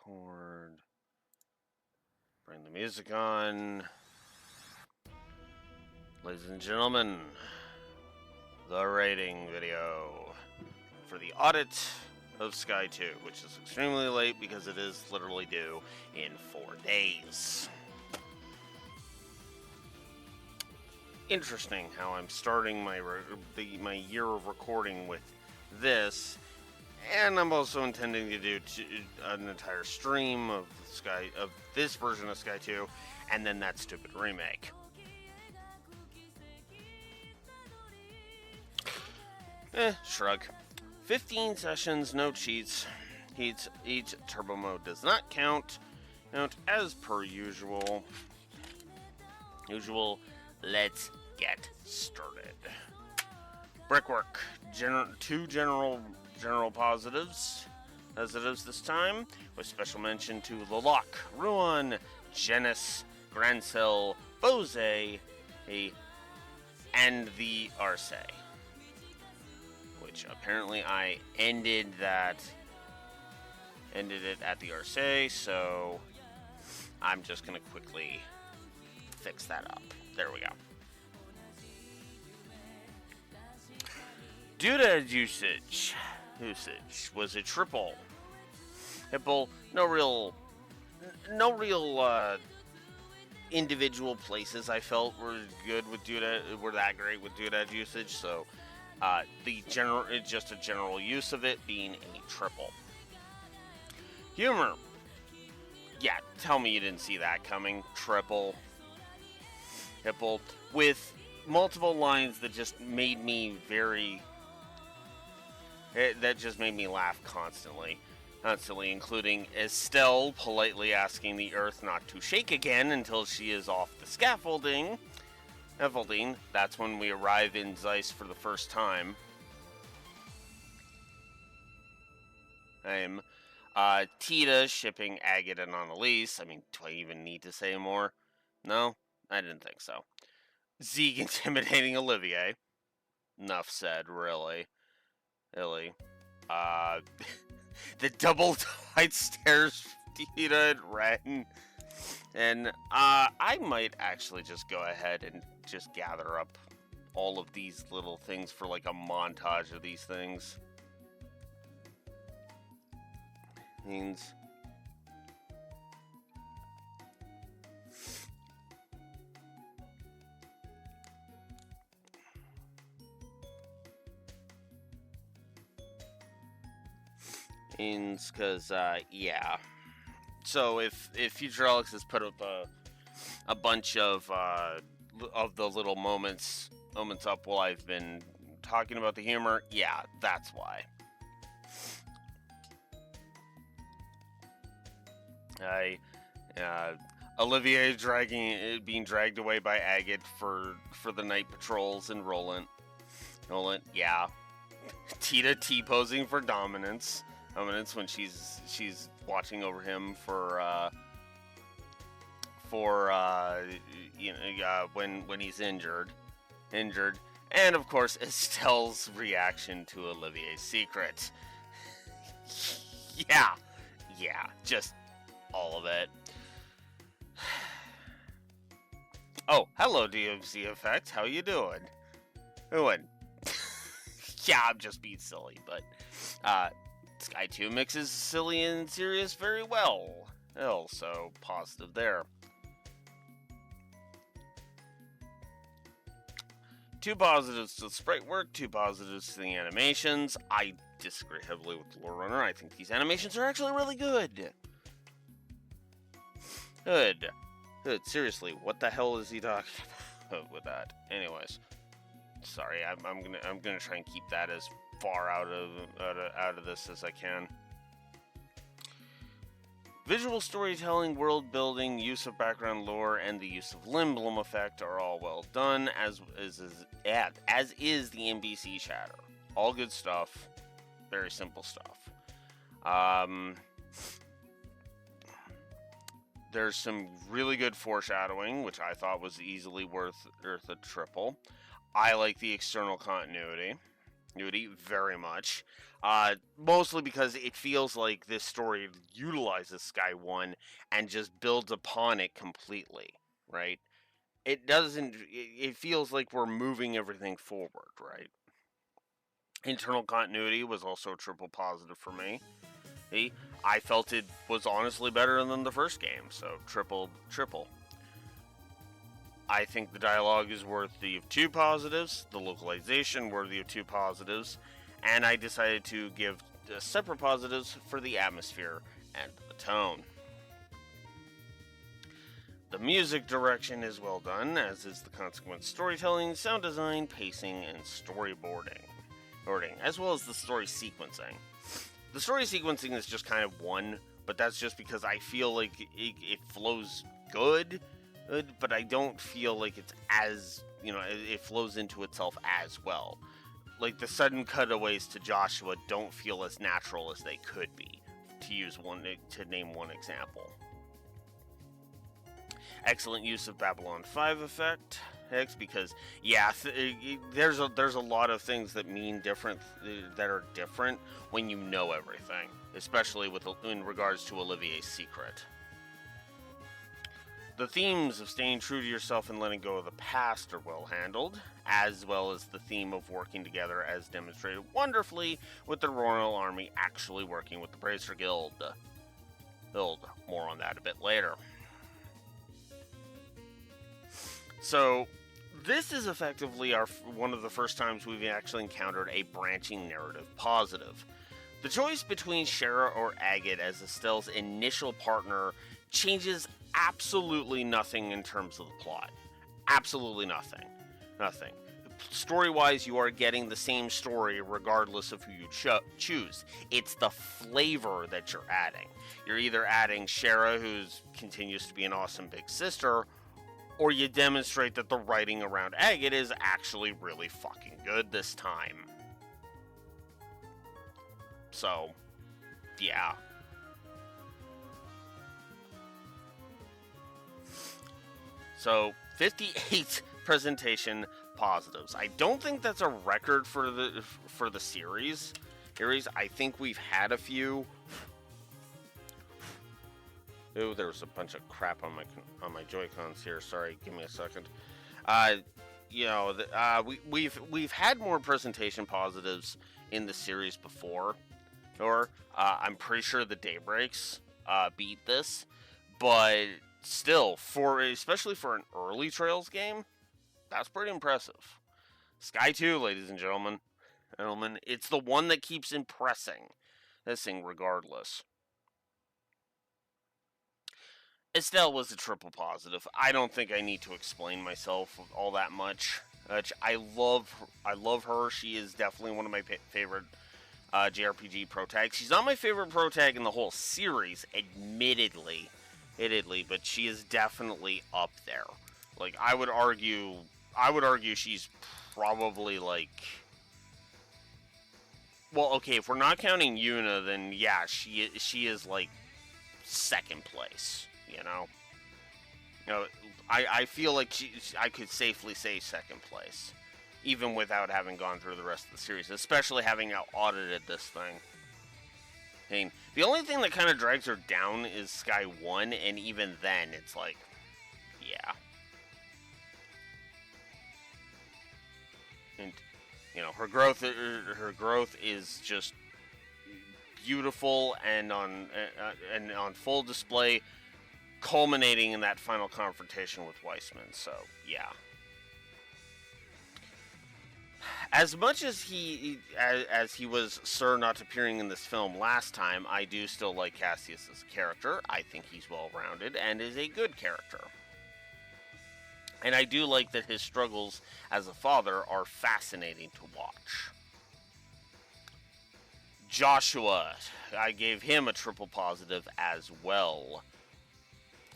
record. Bring the music on. Ladies and gentlemen, the rating video for the Audit of Sky 2, which is extremely late because it is literally due in 4 days. Interesting how I'm starting my year of recording with this, and I'm also intending to do an entire stream of this version of Sky 2, and then that stupid remake. Shrug. 15 sessions, no cheats. Each turbo mode does not count. As per usual. Let's get started. Brickwork. Two general positives this time, with special mention to Loloc, Ruan, Genis, Grancel, Bose, and the Arce. Which apparently I ended it at the Arce, so I'm just gonna quickly fix that up. There we go. Duda usage was a triple. Hipple, no real individual places I felt were that great with Duda usage, so just a general use of it being a triple. Humor. Yeah, tell me you didn't see that coming. Triple. Hipple with multiple lines that just made me laugh constantly, including Estelle politely asking the earth not to shake again until she is off the scaffolding. That's when we arrive in Zeiss for the first time. Tita shipping Agate and Annalise. I mean, do I even need to say more? No, I didn't think so. Zeke intimidating Olivier. Enough said, really. The double white stairs Tita and Ren. And I might actually just go ahead and just gather up all of these little things for like a montage of these things. Means because yeah. So if Future Alex has put up a bunch of the little moments up while I've been talking about the humor, yeah, that's why. Olivier being dragged away by Agate for the night patrols, and Roland, yeah. Tita T-posing for dominance when she's watching over him when he's injured, and of course Estelle's reaction to Olivier's secret. yeah, just all of it. Oh, hello, DMC Effect. How you doing? Yeah, I'm just being silly, but Sky 2 mixes silly and serious very well. So positive there. 2 positives to the sprite work, 2 positives to the animations. I disagree heavily with the Lore Runner. I think these animations are actually really good. Good. Seriously, what the hell is he talking about with that? Anyways, sorry. I'm gonna try and keep that as far out of this as I can. Visual storytelling, world building, use of background lore, and the use of Limblom effect are all well done, as is the NBC chatter. All good stuff. Very simple stuff. There's some really good foreshadowing, which I thought was easily worth a triple. I like the external continuity. continuity very much. Mostly because it feels like this story utilizes Sky 1 and just builds upon it completely, right? It doesn't, it feels like we're moving everything forward, right? Internal continuity was also a triple positive for me. I felt it was honestly better than the first game, so triple. I think the dialogue is worthy of 2 positives, the localization worthy of 2 positives, and I decided to give separate positives for the atmosphere and the tone. The music direction is well done, as is the consequent storytelling, sound design, pacing, and storyboarding, as well as the story sequencing. The story sequencing is just kind of one, but that's just because I feel like it flows good, but I don't feel like it's as, it flows into itself as well. Like the sudden cutaways to Joshua don't feel as natural as they could be, to name one example. Excellent use of Babylon 5 effect. Because there's a lot of things that mean different, that are different when you know everything, especially in regards to Olivier's secret. The themes of staying true to yourself and letting go of the past are well handled, as well as the theme of working together, as demonstrated wonderfully with the Royal Army actually working with the Bracer Guild. More on that a bit later. So, this is effectively one of the first times we've actually encountered a branching narrative positive. The choice between Shara or Agate as Estelle's initial partner changes absolutely nothing in terms of the plot. Absolutely nothing. Nothing. Story-wise, you are getting the same story regardless of who you choose. It's the flavor that you're adding. You're either adding Shara, who continues to be an awesome big sister, or you demonstrate that the writing around Agate is actually really fucking good this time. So, yeah. So, 58 presentation positives. I don't think that's a record for the series. I think we've had a few. Oh, there was a bunch of crap on my Joy-Cons here. Sorry, give me a second. We've had more presentation positives in the series before, or I'm pretty sure the Daybreaks beat this, but still, especially for an early Trails game, that's pretty impressive. Sky 2, ladies and gentlemen, it's the one that keeps impressing. This thing, regardless. Estelle was a triple positive. I don't think I need to explain myself all that much. I love her. She is definitely one of my favorite JRPG protags. She's not my favorite protag in the whole series, admittedly, but she is definitely up there. Like I would argue she's probably like. Well, okay, if we're not counting Yuna, then yeah, she is like second place. I feel like I could safely say second place, even without having gone through the rest of the series, especially having now audited this thing. I mean, the only thing that kind of drags her down is Sky 1, and even then, it's like, yeah. And, her growth is just beautiful and on full display, culminating in that final confrontation with Weissman. So, yeah. As much as he was Sir not appearing in this film last time, I do still like Cassius as a character. I think he's well-rounded and is a good character. And I do like that his struggles as a father are fascinating to watch. Joshua, I gave him a triple positive as well.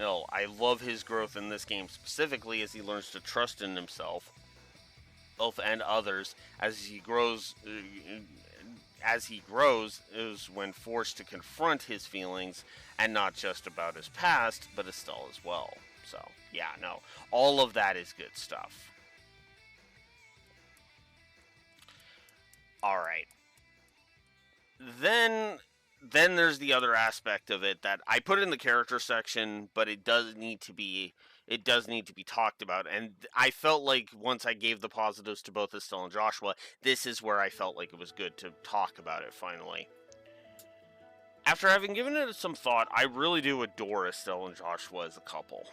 I love his growth in this game specifically as he learns to trust in himself and others as he grows. Is when forced to confront his feelings and not just about his past, but Estelle as well. So, yeah, no, all of that is good stuff. All right. Then there's the other aspect of it that I put in the character section, but it does need to be talked about. And I felt like once I gave the positives to both Estelle and Joshua, this is where I felt like it was good to talk about it finally. After having given it some thought, I really do adore Estelle and Joshua as a couple.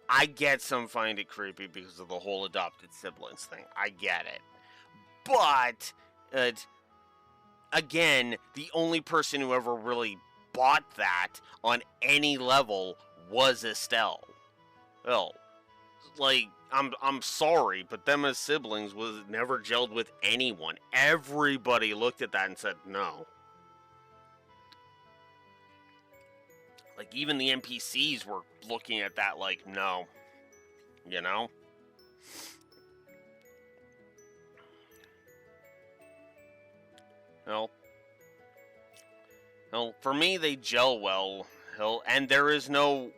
I get some find it creepy because of the whole adopted siblings thing. I get it. But again, the only person who ever really bought that on any level was Estelle. Well, like, I'm sorry, but them as siblings was never gelled with anyone. Everybody looked at that and said no. Like, even the NPCs were looking at that like, no. You know? Well, for me, they gel well. And there's no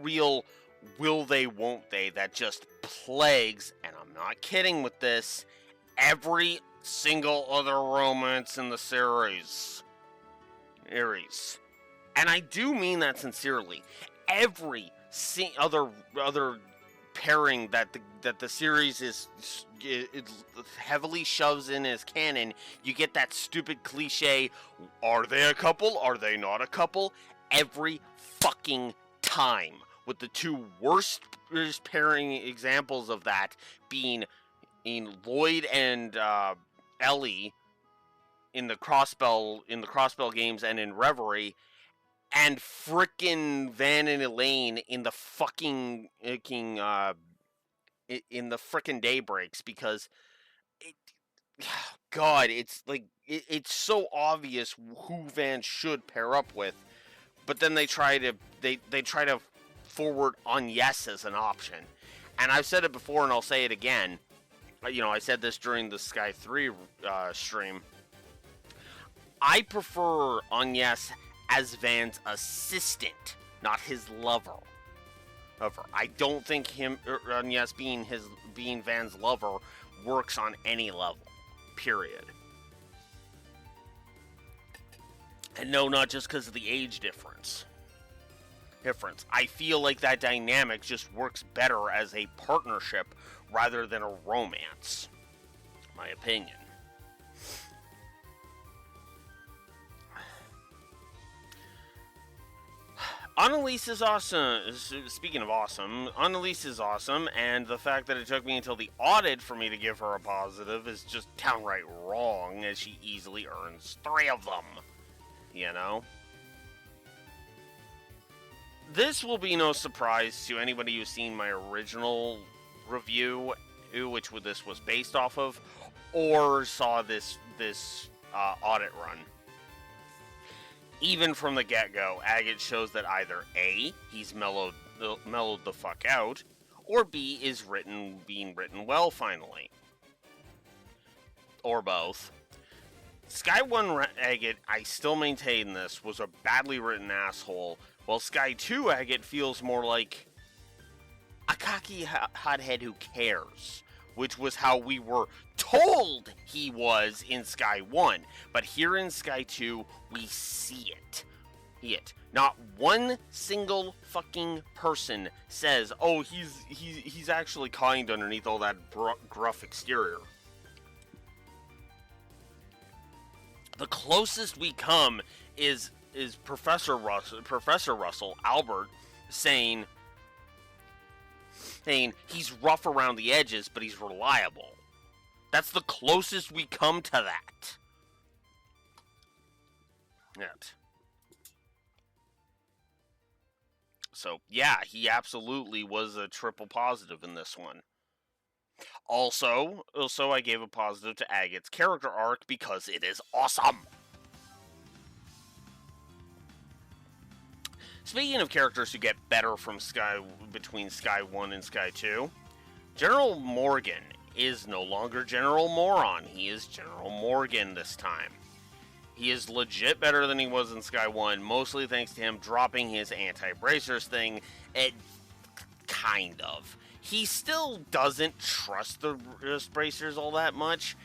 real will they, won't they that just plagues, and I'm not kidding with this, every single other romance in the series. And I do mean that sincerely. Every other pairing that the series is heavily shoves in as canon, you get that stupid cliche, are they a couple? Are they not a couple? Every fucking time. With the two worst pairing examples of that being in Lloyd and Ellie in the Crossbell games and in Reverie, and frickin' Van and Elaine in the fucking in the frickin' Daybreaks, because God, it's like it's so obvious who Van should pair up with, but then they try to forward Agnes as an option. And I've said it before and I'll say it again. I said this during the Sky 3 stream. I prefer Agnes as Van's assistant, not his lover. I don't think Agnes being Van's lover works on any level. Period. And no, not just because of the age difference. I feel like that dynamic just works better as a partnership rather than a romance. My opinion. Annalise is awesome. Speaking of awesome, Annalise is awesome, and the fact that it took me until the audit for me to give her a positive is just downright wrong, as she easily earns 3 of them. You know? This will be no surprise to anybody who's seen my original review, which this was based off of, or saw this audit run. Even from the get-go, Agate shows that either A, he's mellowed the fuck out, or B, is being written well finally. Or both. Sky 1 Agate, I still maintain this, was a badly written asshole, while Sky 2 Agate feels more like a cocky hothead who cares, which was how we were told he was in Sky 1. But here in Sky 2, we see it. Not one single fucking person says, oh, he's actually kind underneath all that gruff exterior. The closest we come is Professor Russell, Albert, saying he's rough around the edges, but he's reliable. That's the closest we come to that. Yet. So, yeah, he absolutely was a triple positive in this one. Also, I gave a positive to Agate's character arc because it is awesome. Speaking of characters who get better from between Sky 1 and Sky 2, General Morgan is no longer General Moron. He is General Morgan this time. He is legit better than he was in Sky 1, mostly thanks to him dropping his anti-bracers thing. Kind of. He still doesn't trust the bracers all that much,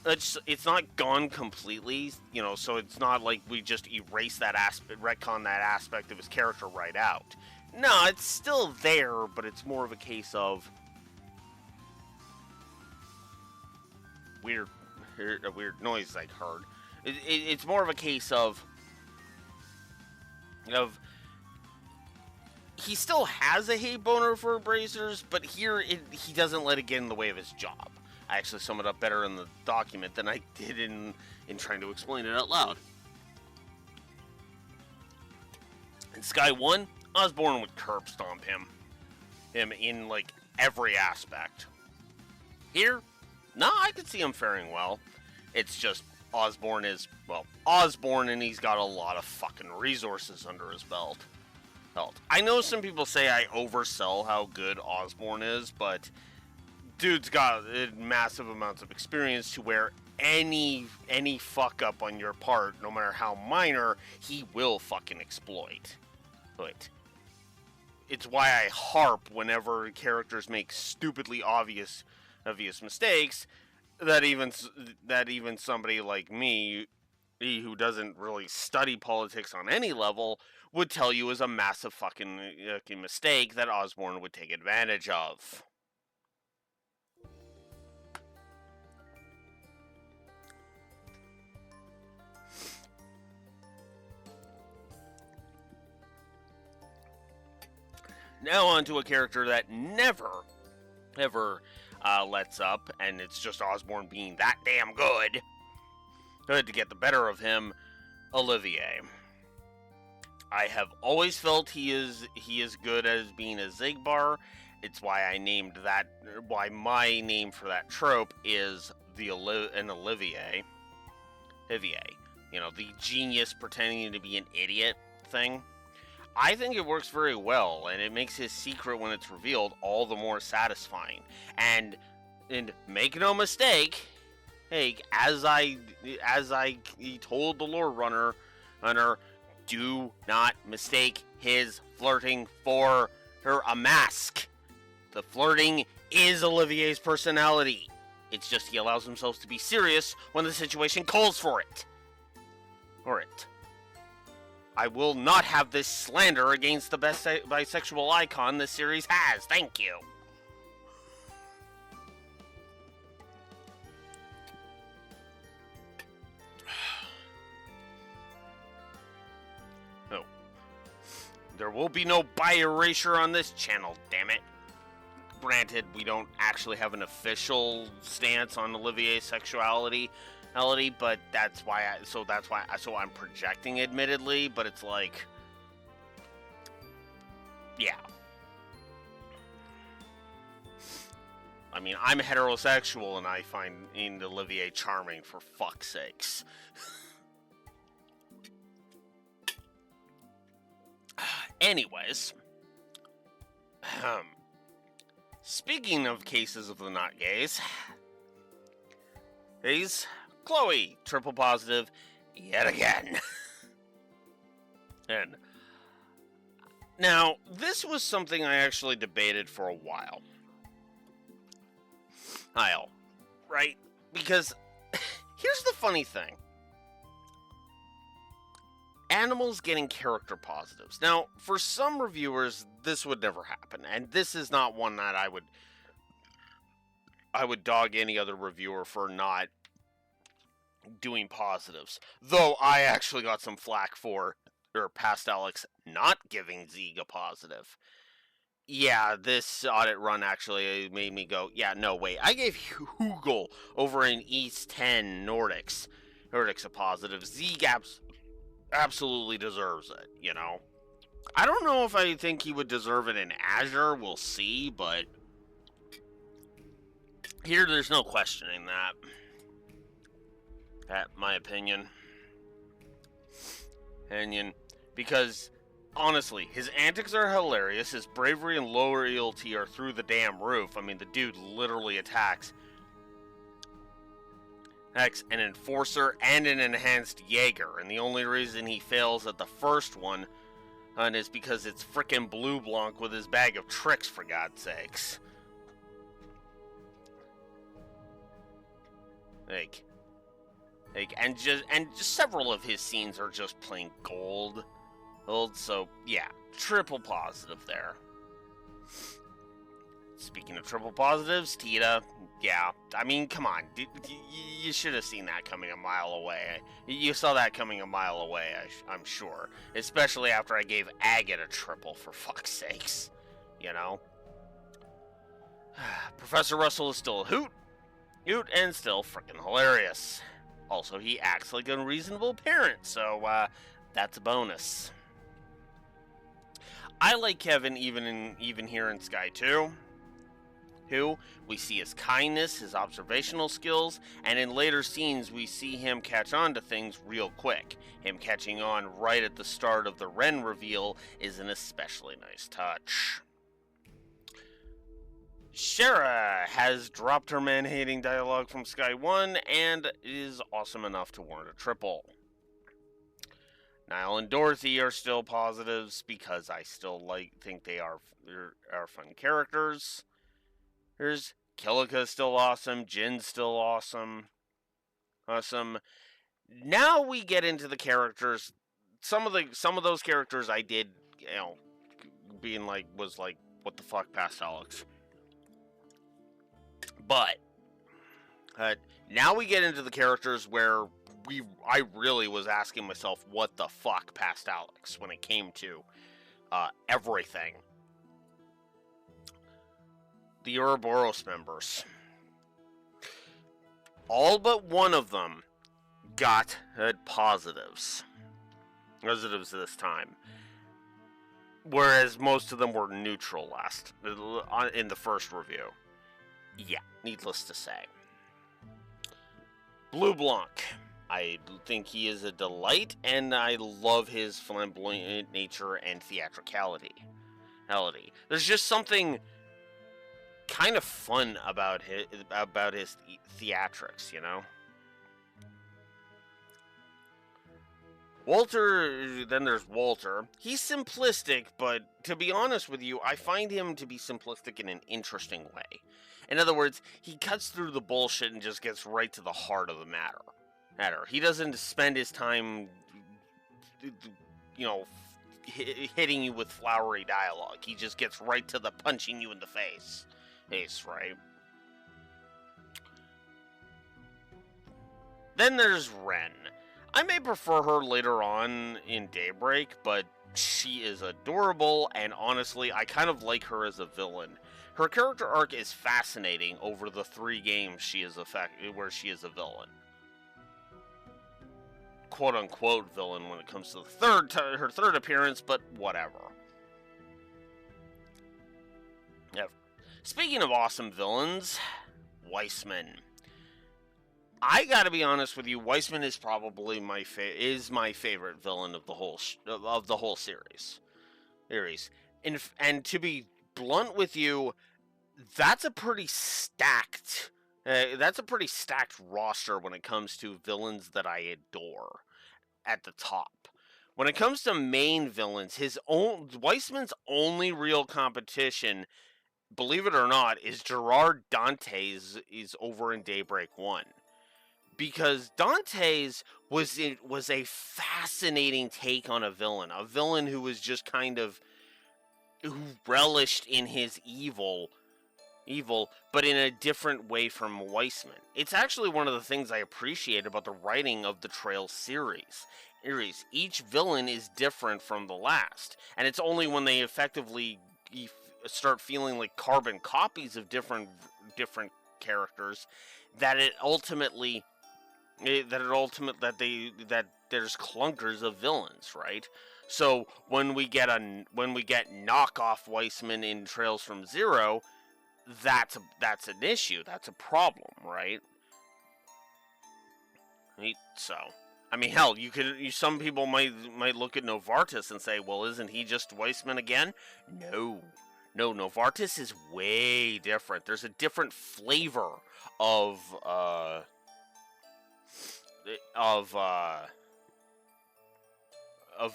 it's not gone completely, you know, so it's not like we just erase that aspect, retcon that aspect of his character right out. No, it's still there, but it's more of a case of a weird noise I heard. It's more of a case of he still has a hate boner for Brazers, but here he doesn't let it get in the way of his job. I actually sum it up better in the document than I did in trying to explain it out loud. In Sky 1, Osborn would curb stomp him in like every aspect. Here, I could see him faring well. It's just Osborn is, well, Osborn, and he's got a lot of fucking resources under his belt. I know some people say I oversell how good Osborn is, but dude's got massive amounts of experience to where any fuck up on your part, no matter how minor, he will fucking exploit. But it's why I harp whenever characters make stupidly obvious mistakes that even somebody like me, who doesn't really study politics on any level, would tell you is a massive fucking mistake that Osborn would take advantage of. Now on to a character that never, ever lets up, and it's just Osborn being that damn good to get the better of him, Olivier. I have always felt he is good as being a Xigbar. It's why I named that. Why my name for that trope is an Olivier. You know, the genius pretending to be an idiot thing. I think it works very well, and it makes his secret when it's revealed all the more satisfying. And make no mistake, hey, as I told the lore runner, do not mistake his flirting for a mask. The flirting is Olivier's personality. It's just he allows himself to be serious when the situation calls for it. I will not have this slander against the best bisexual icon this series has. Thank you. No. There will be no bi-erasure on this channel, damn it. Granted, we don't actually have an official stance on Olivier's sexuality, but that's why I'm projecting, admittedly, but it's like, yeah. I mean, I'm heterosexual and I find Olivier charming, for fuck's sakes. Anyways, speaking of cases of the not gays, he's Chloe, triple positive, yet again. And now, this was something I actually debated for a while. Right? Because here's the funny thing. Animals getting character positives. Now, for some reviewers, this would never happen, and this is not one that I would dog any other reviewer for not doing positives. Though I actually got some flack for Past Alex not giving Zeke a positive. Yeah, this audit run actually made me go, yeah, no, wait. I gave Hugel over in East 10 Nordics a positive. Zeke absolutely deserves it, you know? I don't know if I think he would deserve it in Azure. We'll see, but here there's no questioning that. That's my opinion. Because honestly, his antics are hilarious. His bravery and loyalty are through the damn roof. I mean, the dude literally attacks an enforcer and an enhanced Jaeger, and the only reason he fails at the first one is because it's frickin' Blue Blanc with his bag of tricks, for God's sakes. Like, Like, and just several of his scenes are just plain gold. So yeah, triple positive there. Speaking of triple positives, Tita, yeah, I mean, come on, you should have seen that coming a mile away. You saw that coming a mile away, I'm sure. Especially after I gave Agate a triple, for fuck's sakes. You know? Professor Russell is still a hoot, and still freaking hilarious. Also, he acts like a reasonable parent, so that's a bonus. I like Kevin even here in Sky 2. We see his kindness, his observational skills, and in later scenes we see him catch on to things real quick. Him catching on right at the start of the Ren reveal is an especially nice touch. Shara has dropped her man-hating dialogue from Sky 1 and is awesome enough to warrant a triple. Niall and Dorothy are still positives because I still think they are fun characters. There's Kilika's still awesome, Jin's still awesome. Now we get into the characters. Some of those characters I did, was like, what the fuck, past Alex. But now we get into the characters where I really was asking myself, what the fuck, past Alex, when it came to everything. The Ouroboros members. All but one of them got positives this time. Whereas most of them were neutral in the first review. Yeah, needless to say. Blue Blanc. I think he is a delight, and I love his flamboyant nature and theatricality. There's just something kind of fun about his theatrics, you know? Then there's Walter. He's simplistic, but to be honest with you, I find him to be simplistic in an interesting way. In other words, he cuts through the bullshit and just gets right to the heart of the matter. He doesn't spend his time, hitting you with flowery dialogue. He just gets right to the punching you in the face. Right? Then there's Ren. I may prefer her later on in Daybreak, but she is adorable, and honestly, I kind of like her as a villain. Her character arc is fascinating over the 3 games where she is a villain. Quote-unquote villain when it comes to her third appearance, but whatever. Yeah. Speaking of awesome villains, Weissman. I gotta be honest with you, Weissman is probably my favorite villain of the whole series. And to be blunt with you, that's a pretty stacked roster when it comes to villains that I adore at the top. When it comes to main villains, Weissman's only real competition, believe it or not, is Gerard Dante's is over in Daybreak 1. Because Dante's was a fascinating take on a villain who was just who relished in his evil, but in a different way from Weissman. It's actually one of the things I appreciate about the writing of the Trail series. Each villain is different from the last, and it's only when they effectively start feeling like carbon copies of different characters that there's clunkers of villains, right? So when we get knockoff Weissman in Trails from Zero, that's an issue. That's a problem, right? So, I mean, hell, some people might look at Novartis and say, well, isn't he just Weissman again? No, Novartis is way different. There's a different flavor of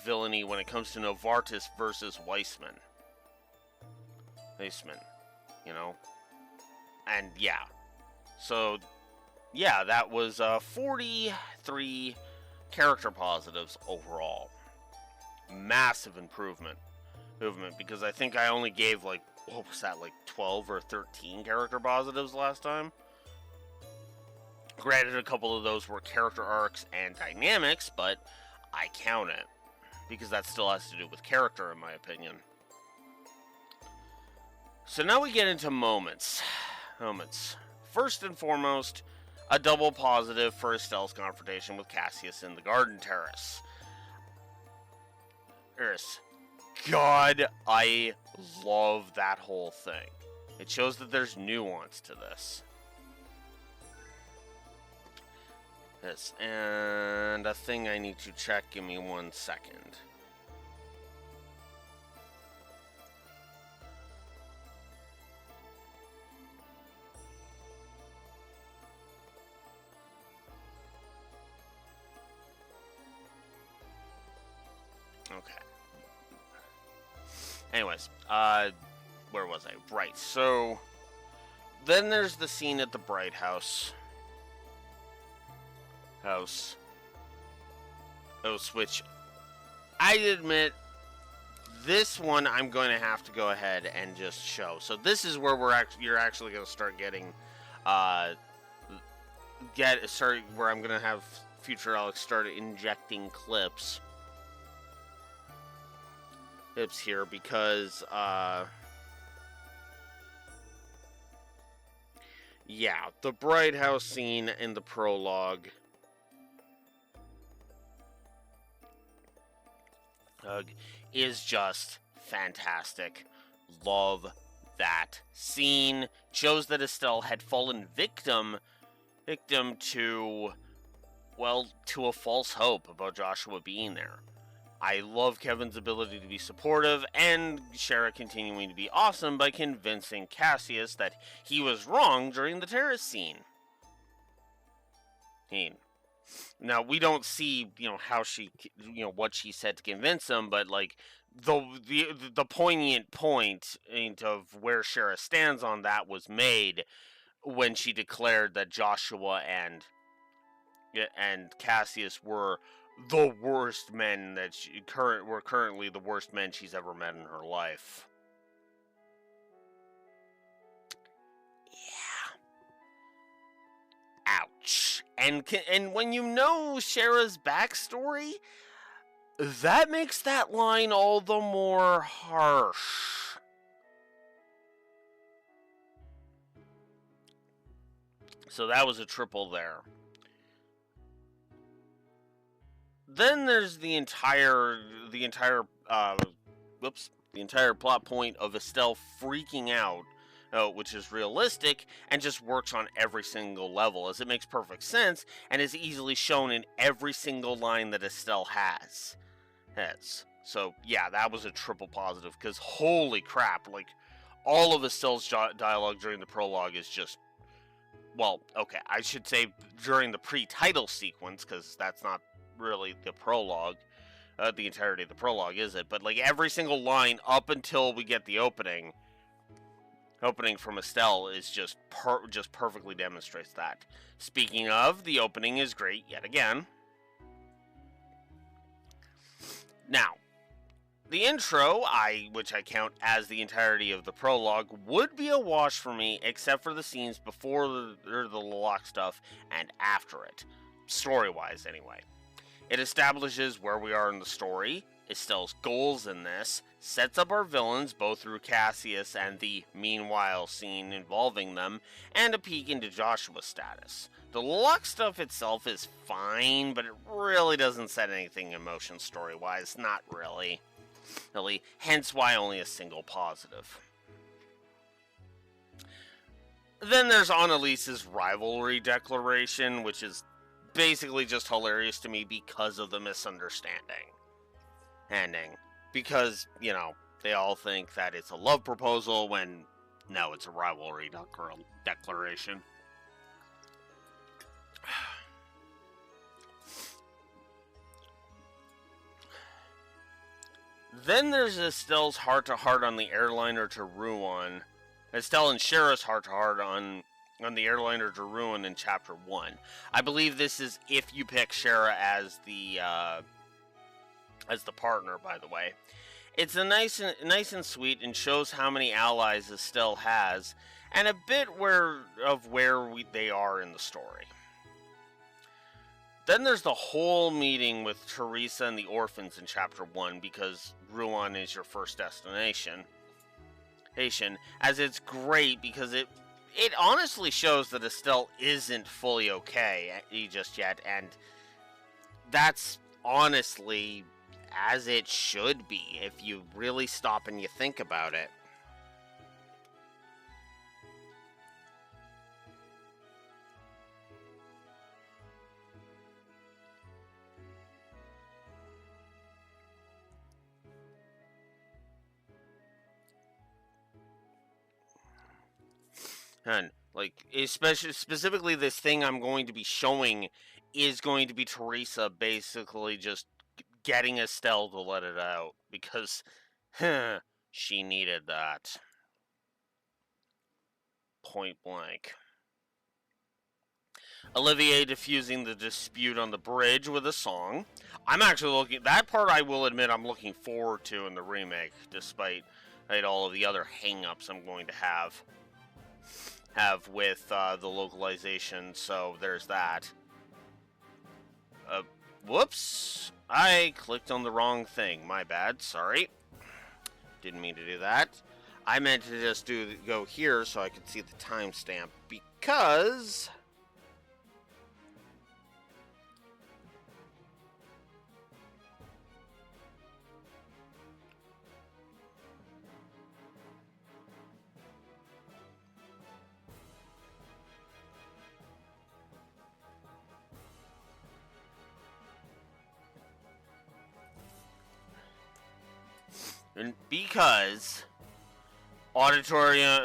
villainy when it comes to Novartis versus Weissman, you know? And yeah. So, yeah, that was 43 character positives overall. Massive improvement. Because I think I only gave, like, what was that, like 12 or 13 character positives last time? Granted, a couple of those were character arcs and dynamics, but I count it. Because that still has to do with character, in my opinion. So now we get into moments. First and foremost, a double positive for Estelle's confrontation with Cassius in the Garden Terrace. God, I love that whole thing. It shows that there's nuance to this. Yes, and a thing I need to check. Give me 1 second. Okay. Anyways, where was I? Right, so then there's the scene at the Bright House. Which I admit, this one I'm going to have to go ahead and just show. So this is where you're actually going to start getting, where I'm going to have future Alex start injecting clips here because, yeah, the Bright House scene in the prologue is just fantastic. Love that scene. Shows that Estelle had fallen victim to a false hope about Joshua being there. I love Kevin's ability to be supportive, and Shara continuing to be awesome by convincing Cassius that he was wrong during the terrace scene. Now, we don't see, how she, what she said to convince him, but, like, the poignant point of where Shara stands on that was made when she declared that Joshua and Cassius were the worst men that were currently the worst men she's ever met in her life. Yeah. Ouch. And when you know Shara's backstory, that makes that line all the more harsh. So that was a triple there. Then there's the entire plot point of Estelle freaking out, which is realistic and just works on every single level, as it makes perfect sense and is easily shown in every single line that Estelle has. So yeah, that was a triple positive, because holy crap, like, all of Estelle's dialogue during the prologue is just, well, okay, I should say during the pre-title sequence, because that's not really the prologue, the entirety of the prologue, is it? But, like, every single line up until we get the opening from Estelle is just perfectly demonstrates that. Speaking of, the opening is great yet again. Now, the intro, which I count as the entirety of the prologue, would be a wash for me, except for the scenes before the Lilac stuff and after it. Story-wise, anyway. It establishes where we are in the story, Estelle's goals in this, sets up our villains both through Cassius and the meanwhile scene involving them, and a peek into Joshua's status. The Lilac stuff itself is fine, but it really doesn't set anything in motion story-wise, not really. Hence why only a single positive. Then there's Annalise's rivalry declaration, which is basically just hilarious to me because of the misunderstanding. Because, they all think that it's a love proposal when, no, it's a rivalry declaration. Then there's Estelle's heart-to-heart on the airliner to Rouen. Estelle and Shara's heart-to-heart on on the airliner to ruin in Chapter 1. I believe this is if you pick Shara as the partner, by the way. It's a nice and sweet and shows how many allies Estelle has and a bit where they are in the story. Then there's the whole meeting with Teresa and the orphans in Chapter 1 because Rouen is your first destination. As it's great because it honestly shows that Estelle isn't fully okay just yet, and that's honestly as it should be if you really stop and you think about it. And specifically this thing I'm going to be showing is going to be Teresa basically just getting Estelle to let it out because she needed that. Point blank. Olivier diffusing the dispute on the bridge with a song. I'm actually that part I will admit I'm looking forward to in the remake, despite all of the other hang-ups I'm going to have with the localization, so there's that. Whoops! I clicked on the wrong thing. My bad. Sorry. Didn't mean to do that. I meant to just go here so I could see the timestamp because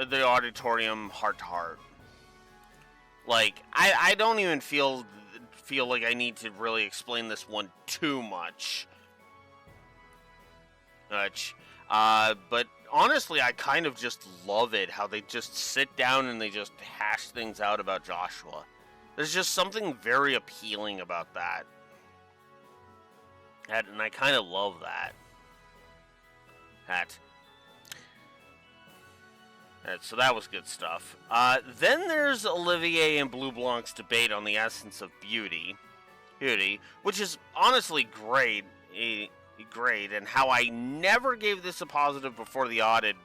the auditorium heart to heart. Like I don't even feel like I need to really explain this one too much. But honestly, I kind of just love it how they just sit down and they just hash things out about Joshua. There's just something very appealing about that. And I kind of love that. So that was good stuff. Then there's Olivier and Blue Blanc's debate on the essence of beauty, which is honestly great, and how I never gave this a positive before the audit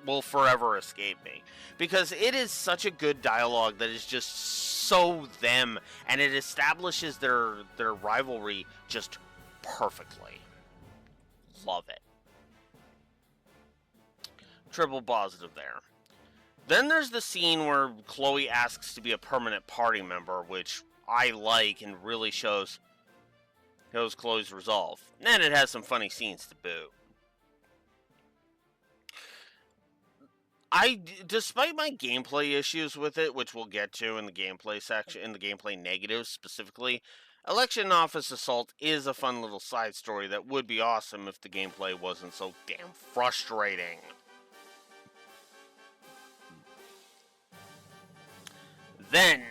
will forever escape me, because it is such a good dialogue that is just so them, and it establishes their rivalry just perfectly. Love it. Triple positive there. Then there's the scene where Chloe asks to be a permanent party member, which I like and really shows Chloe's resolve. And it has some funny scenes to boot. Despite my gameplay issues with it, which we'll get to in the gameplay section, in the gameplay negatives specifically, Election Office Assault is a fun little side story that would be awesome if the gameplay wasn't so damn frustrating. Then,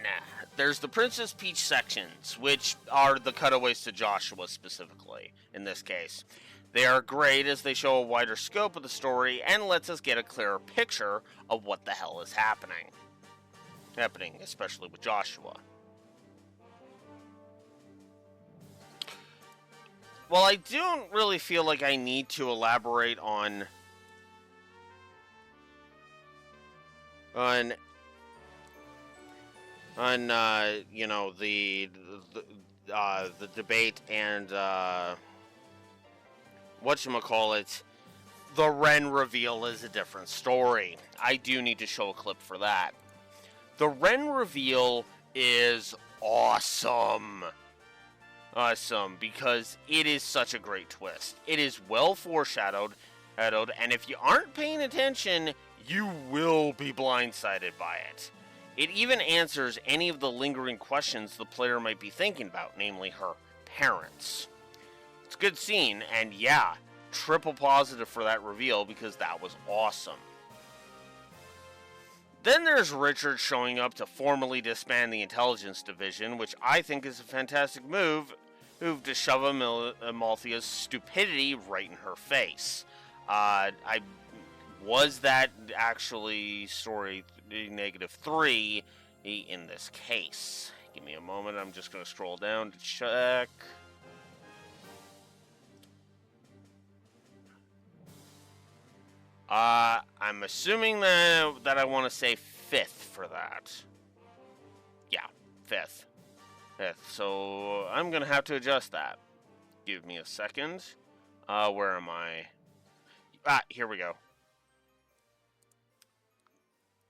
there's the Princess Peach sections, which are the cutaways to Joshua specifically, in this case. They are great as they show a wider scope of the story and lets us get a clearer picture of what the hell is happening, especially with Joshua. Well, I don't really feel like I need to elaborate on you know, the debate and whatchamacallit, the Ren reveal is a different story. I do need to show a clip for that. The Ren reveal is awesome. Awesome, because it is such a great twist. It is well foreshadowed, and if you aren't paying attention, you will be blindsided by it. It even answers any of the lingering questions the player might be thinking about, namely her parents. It's a good scene, and yeah, triple positive for that reveal because that was awesome. Then there's Richard showing up to formally disband the intelligence division, which I think is a fantastic move to shove Amalthea's stupidity right in her face. Was that actually story -3 in this case? Give me a moment, I'm just going to scroll down to check. I'm assuming that I want to say 5th for that. Yeah, 5th. So I'm going to have to adjust that. Give me a second. Where am I? Here we go.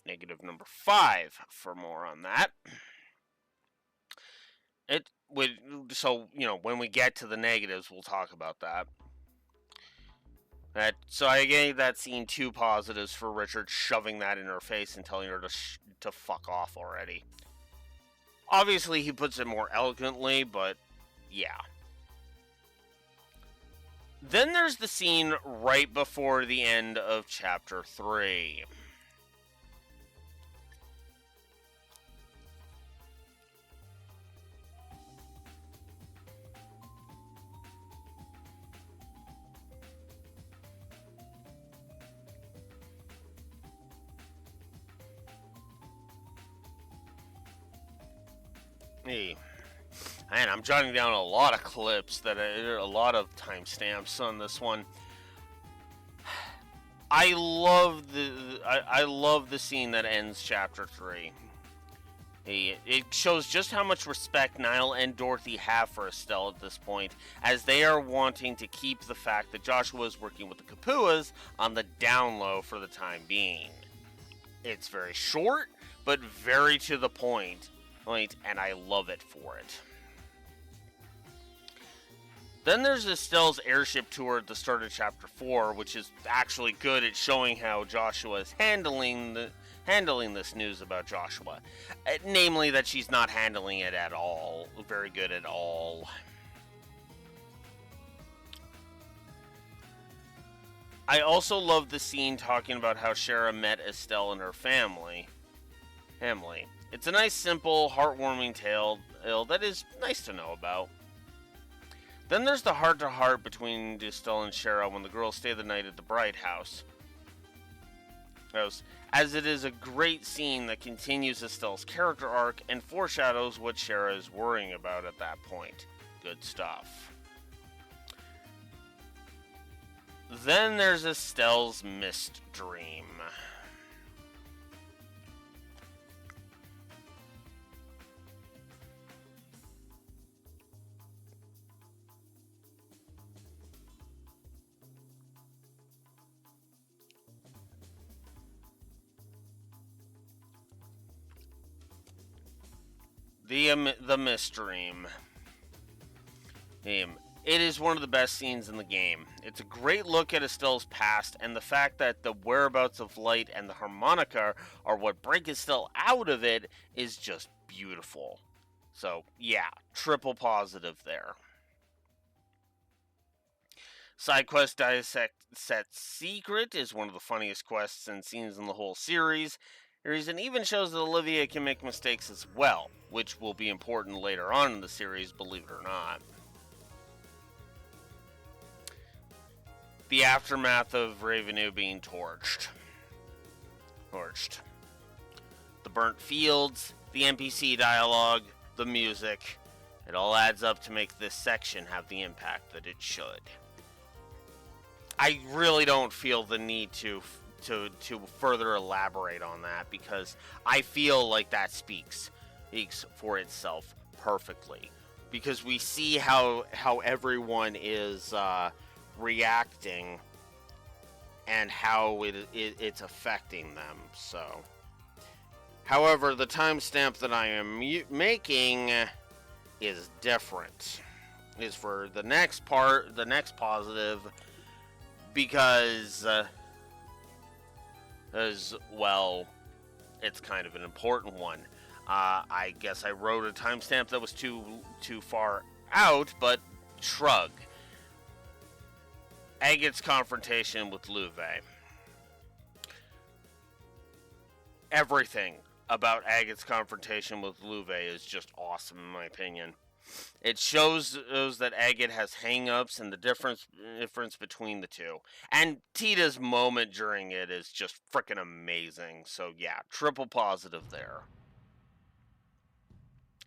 Negative number 5 for more on that. So, when we get to the negatives, we'll talk about that. So I gave that scene 2 positives for Richard shoving that in her face and telling her to fuck off already. Obviously, he puts it more eloquently, but yeah. Then there's the scene right before the end of Chapter 3. Man, I'm jotting down a lot of clips a lot of timestamps on this one. I love the scene that ends Chapter 3. It shows just how much respect Niall and Dorothy have for Estelle at this point, as they are wanting to keep the fact that Joshua is working with the Capuas on the down low for the time being. It's very short, but very to the point, and I love it for it. Then there's Estelle's airship tour at the start of Chapter 4, which is actually good at showing how Joshua is handling this news about Joshua. Namely, that she's not handling it at all. Very good at all. I also love the scene talking about how Shara met Estelle and her family. It's a nice, simple, heartwarming tale that is nice to know about. Then there's the heart-to-heart between Estelle and Shara when the girls stay the night at the Bright House. As it is a great scene that continues Estelle's character arc and foreshadows what Shara is worrying about at that point. Good stuff. Then there's Estelle's mist dream. The mist dream. It is one of the best scenes in the game. It's a great look at Estelle's past, and the fact that the whereabouts of Light and the harmonica are what break Estelle out of it is just beautiful. So, yeah, triple positive there. Side quest Dissect Secret is one of the funniest quests and scenes in the whole series. And even shows that Olivia can make mistakes as well, which will be important later on in the series, believe it or not. The aftermath of Ravenou being torched. The burnt fields, the NPC dialogue, the music, it all adds up to make this section have the impact that it should. I really don't feel the need to further elaborate on that, because I feel like that speaks for itself perfectly, because we see how everyone is reacting and how it's affecting them. So, however, the timestamp that I am making is different. Is for the next part, the next positive, because as well, it's kind of an important one. I guess I wrote a timestamp that was too far out, but shrug. Agate's confrontation with Louvet. everything about Agate's confrontation with Louve is just awesome, in my opinion. It shows that Agate has hang-ups and the difference between the two. And Tita's moment during it is just freaking amazing. So yeah, triple positive there.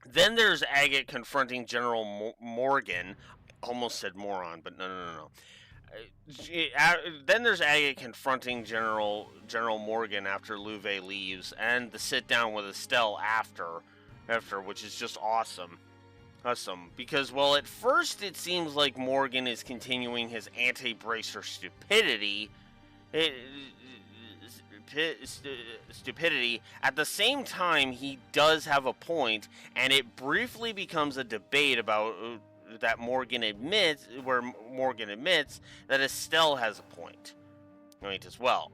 Then there's Agate confronting General Morgan. Almost said moron, but no. Then there's Agate confronting General Morgan after Louve leaves, and the sit down with Estelle after, which is just awesome. Because, well, at first it seems like Morgan is continuing his anti-bracer stupidity. At the same time, he does have a point, and it briefly becomes a debate about that Morgan admits that Estelle has a point, right, as well.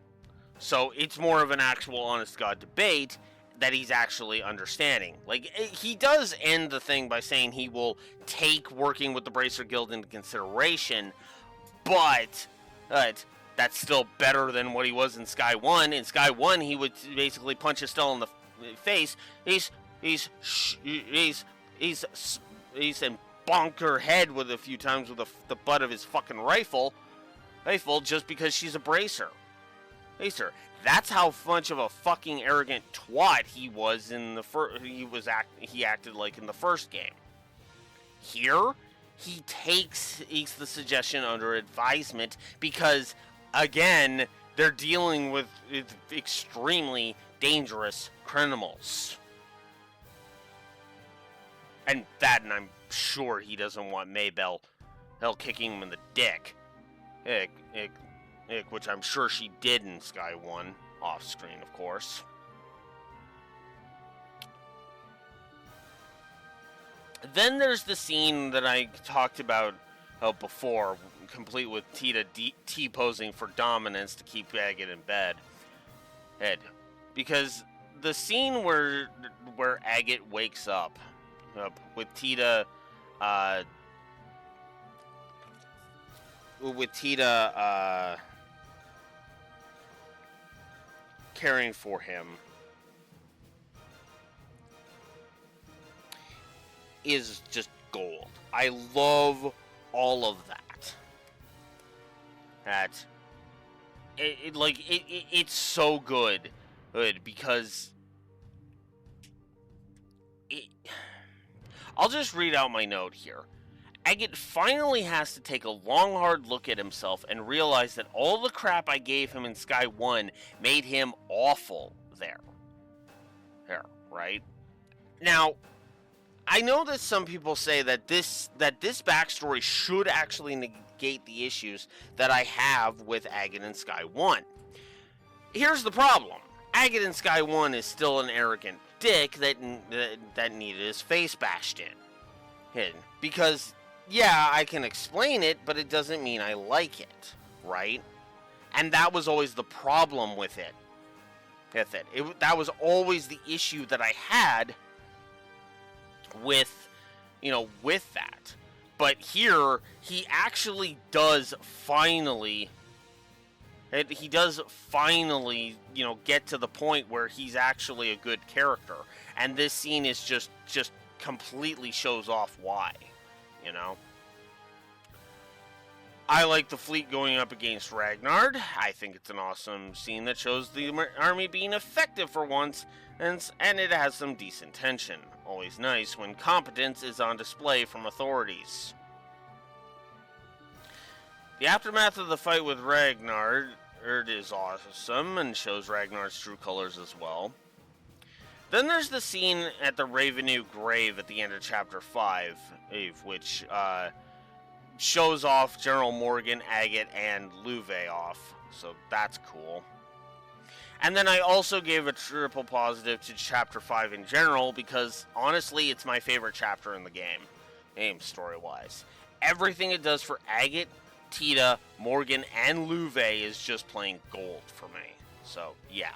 So it's more of an actual honest-God debate that he's actually understanding. Like, he does end the thing by saying he will take working with the Bracer Guild into consideration, but that's still better than what he was in Sky 1. In Sky 1, he would basically punch Estelle in the face. He's and bonk her head with a few times with the butt of his fucking rifle just because she's a Bracer. That's how much of a fucking arrogant twat he was in the he acted like in the first game. Here, he takes the suggestion under advisement because, again, they're dealing with extremely dangerous criminals. And I'm sure he doesn't want Maybell kicking him in the dick. Which I'm sure she did in Sky 1, off screen, of course. Then there's the scene that I talked about before, complete with Tita T-posing for dominance to keep Agate in bed. Because the scene where Agate wakes up with Tita caring for him is just gold. I love all of that. It's so good because I'll just read out my note here. Agate finally has to take a long, hard look at himself and realize that all the crap I gave him in Sky 1 made him awful there. Right? Now, I know that some people say that this backstory should actually negate the issues that I have with Agate in Sky 1. Here's the problem. Agate in Sky 1 is still an arrogant dick that needed his face bashed in. Because, yeah, I can explain it, but it doesn't mean I like it, right? And that was always the problem with it. That was always the issue that I had with that. But here, he actually does finally... He does finally, get to the point where he's actually a good character. And this scene is just completely shows off why, I like the fleet going up against Ragnard. I think it's an awesome scene that shows the army being effective for once, and it has some decent tension. Always nice when competence is on display from authorities. The aftermath of the fight with Ragnard is awesome and shows Ragnar's true colors as well. Then there's the scene at the Ravenue grave at the end of Chapter 5, which shows off General Morgan, Agate, and Louve off. So that's cool. And then I also gave a triple positive to Chapter 5 in general because, honestly, it's my favorite chapter in the game story-wise. Everything it does for Agate, Tita, Morgan, and Louve is just plain gold for me. So, yeah.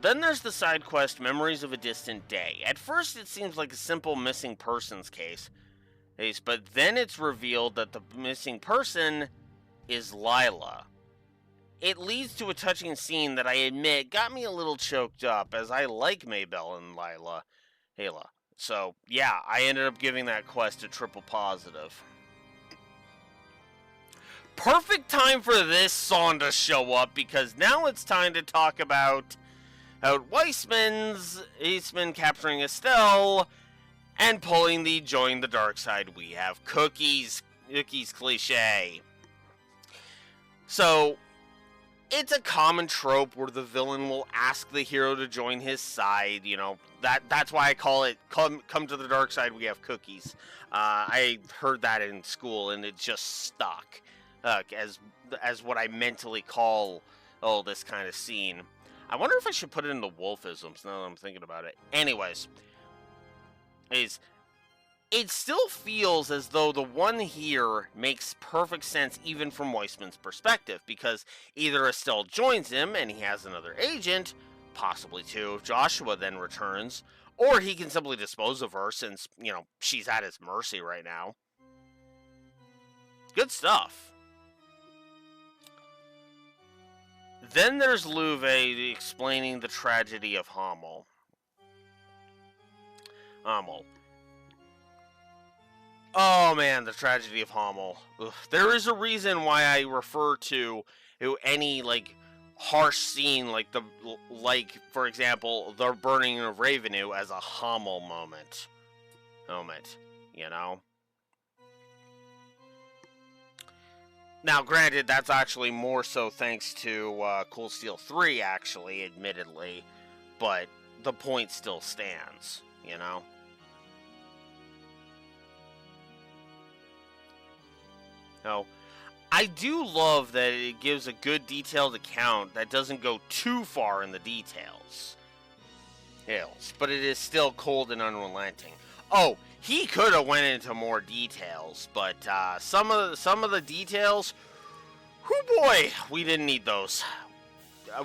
Then there's the side quest, Memories of a Distant Day. At first, it seems like a simple missing persons case, but then it's revealed that the missing person is Lila. it leads to a touching scene that I admit got me a little choked up, as I like Maybelle and Layla. So, yeah, I ended up giving that quest a triple positive. Perfect time for this song to show up, because now it's time to talk about how Eastman capturing Estelle and pulling the join the dark side. We have cookies cliche. So, it's a common trope where the villain will ask the hero to join his side. You know, that's why I call it come to the dark side, we have cookies. I heard that in school and it just stuck as what I mentally call this kind of scene. I wonder if I should put it into wolfisms now that I'm thinking about it. Anyways, it still feels as though the one here makes perfect sense even from Weissman's perspective, because either Estelle joins him and he has another agent, possibly two if Joshua then returns, or he can simply dispose of her since, you know, she's at his mercy right now. Good stuff. Then there's Louvet explaining the tragedy of Hamel. Oh man, the tragedy of Hamel. Ugh. There is a reason why I refer to any harsh scene like for example the burning of Ravenou as a Hamel moment. You know. Now, granted, that's actually more so thanks to Cool Steel 3, actually, admittedly, but the point still stands, you know? No, I do love that it gives a good detailed account that doesn't go too far in the details. But it is still cold and unrelenting. Oh, he could have went into more details, but some of the details, whoo boy, we didn't need those.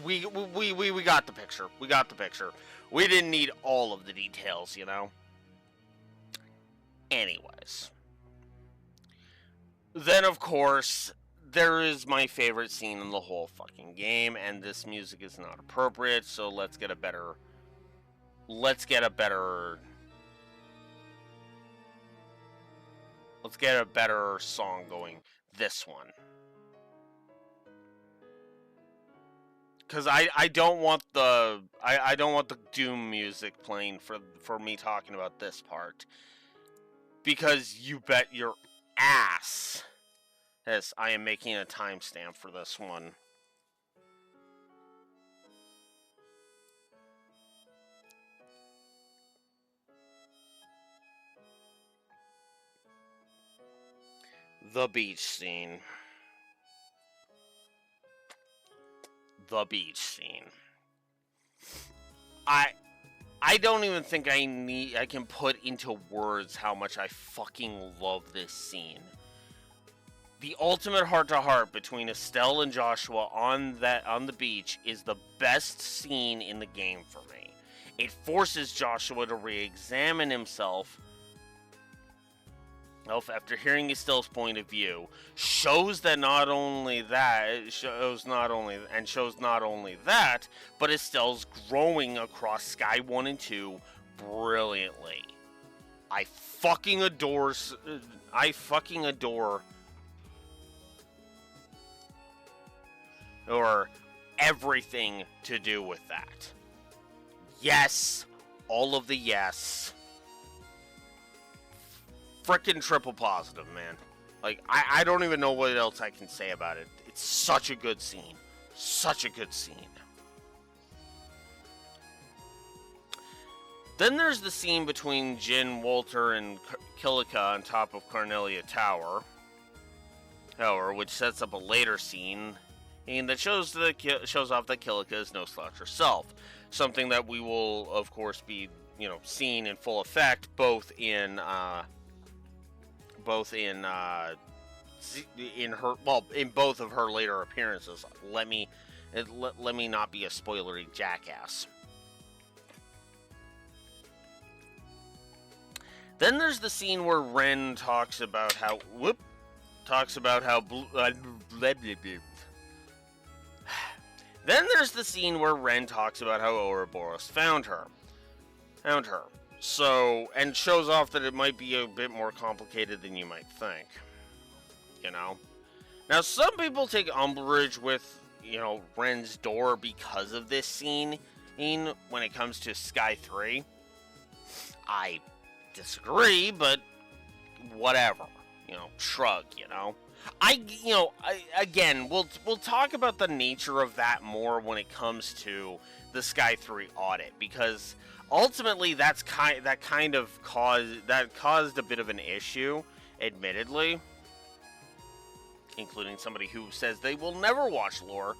We got the picture. We didn't need all of the details, you know. Anyways, then of course there is my favorite scene in the whole fucking game, and this music is not appropriate. So let's get a better song going. This one. Because I don't want the Doom music playing for me talking about this part. Because you bet your ass, yes, I am making a timestamp for this one. The beach scene. I don't even think I can put into words how much I fucking love this scene. The ultimate heart-to-heart between Estelle and Joshua on the beach is the best scene in the game for me. It forces Joshua to re-examine himself after hearing Estelle's point of view, shows not only that, but Estelle's growing across Sky 1 and 2 brilliantly. I fucking adore or everything to do with that. Yes, all of the yes. Frickin' triple positive, man. Like, I don't even know what else I can say about it. It's such a good scene. Then there's the scene between Jin, Walter, and Kilika on top of Carnelia Tower, which sets up a later scene and that shows off that Kilika is no slouch herself. Something that we will, of course, be seeing in full effect both in both of her later appearances. Let me not be a spoilery jackass. Then there's the scene where Ren talks about how Then there's the scene where Ren talks about how Ouroboros found her. So, and shows off that it might be a bit more complicated than you might think. You know? Now, some people take umbrage with, Ren's door because of this scene when it comes to Sky 3. I disagree, but whatever. Shrug, again, we'll talk about the nature of that more when it comes to the Sky 3 audit, because ultimately that caused a bit of an issue, admittedly, including somebody who says they will never watch lore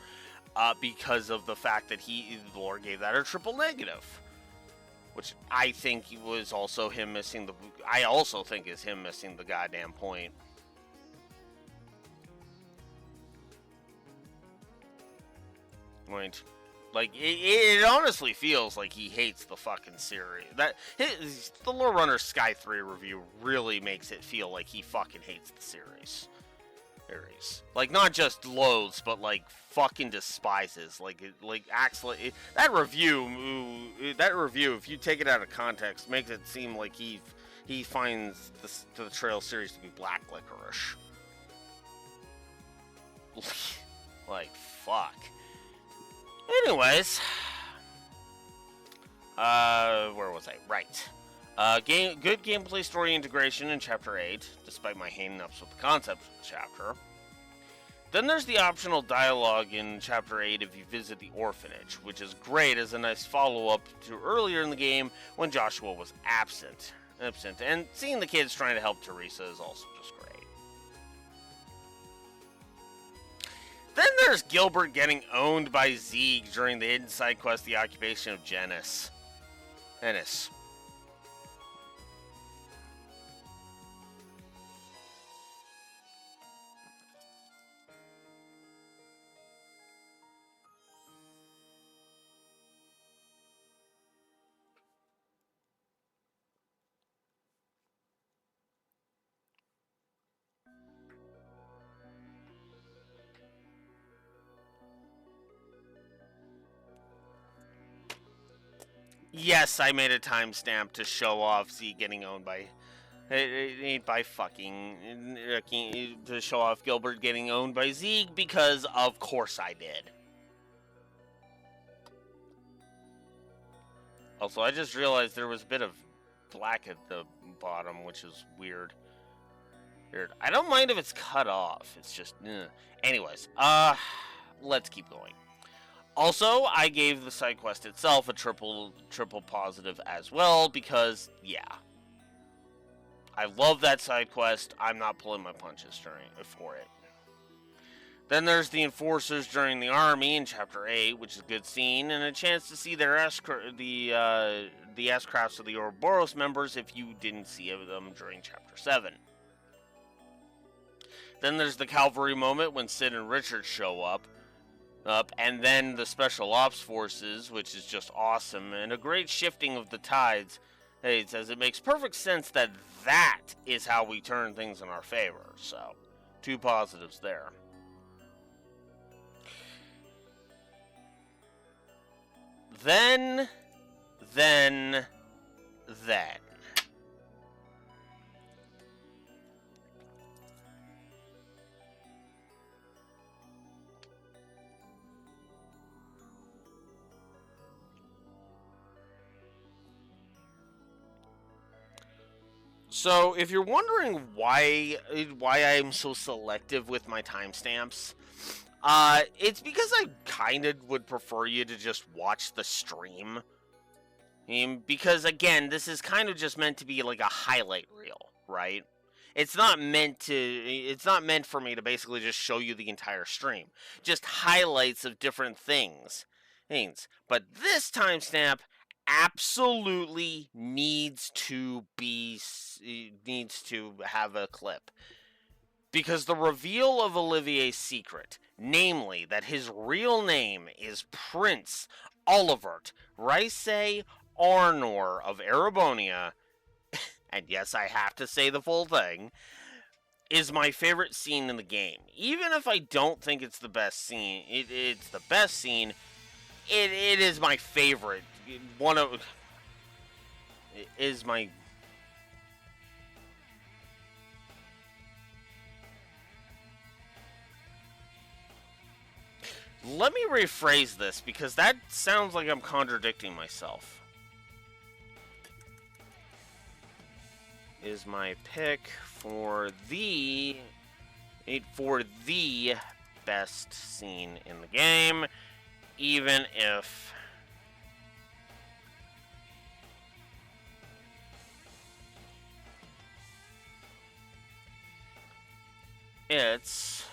because of the fact that lore gave that a triple negative, which I think was also him missing I also think is him missing the goddamn point. Like, it honestly feels like he hates the fucking series. The Lore Runner Sky 3 review really makes it feel like he fucking hates the series. Like, not just loathes, but like fucking despises. That review, if you take it out of context, makes it seem like he finds the Trail series to be black licorice. Like, fuck. Anyways, where was I? Right. Good gameplay story integration in Chapter 8, despite my hang-ups with the concept of the chapter. Then there's the optional dialogue in Chapter 8 if you visit the orphanage, which is great as a nice follow-up to earlier in the game when Joshua was absent. And seeing the kids trying to help Teresa is also just great. Then there's Gilbert getting owned by Zeeg during the hidden side quest, The Occupation of Ennis. Yes, I made a timestamp to show off Z getting owned by to show off Gilbert getting owned by Zeeg, because of course I did. Also, I just realized there was a bit of black at the bottom, which is weird. I don't mind if it's cut off. It's just, anyways, let's keep going. Also, I gave the side quest itself a triple positive as well, because, yeah. I love that side quest. I'm not pulling my punches for it. Then there's the enforcers during the army in Chapter 8, which is a good scene, and a chance to see the S-crafts of the Ouroboros members if you didn't see them during Chapter 7. Then there's the Calvary moment when Sid and Richard show up, and then the Special Ops Forces, which is just awesome, and a great shifting of the tides. Hey, it says it makes perfect sense that is how we turn things in our favor, so 2 positives there. Then. So, if you're wondering why I'm so selective with my timestamps, it's because I kind of would prefer you to just watch the stream. Because, again, this is kind of just meant to be like a highlight reel, right? It's not meant for me to basically just show you the entire stream. Just highlights of different things. But this timestamp absolutely needs to have a clip, because the reveal of Olivier's secret, namely that his real name is Prince Olivert Rice Arnor of Erebonia, and yes, I have to say the full thing, is my favorite scene in the game. Even if I don't think it's the best scene, it's the best scene. It is my favorite. One of it is my. Let me rephrase this because that sounds like I'm contradicting myself. Is my pick for the best scene in the game, even if it's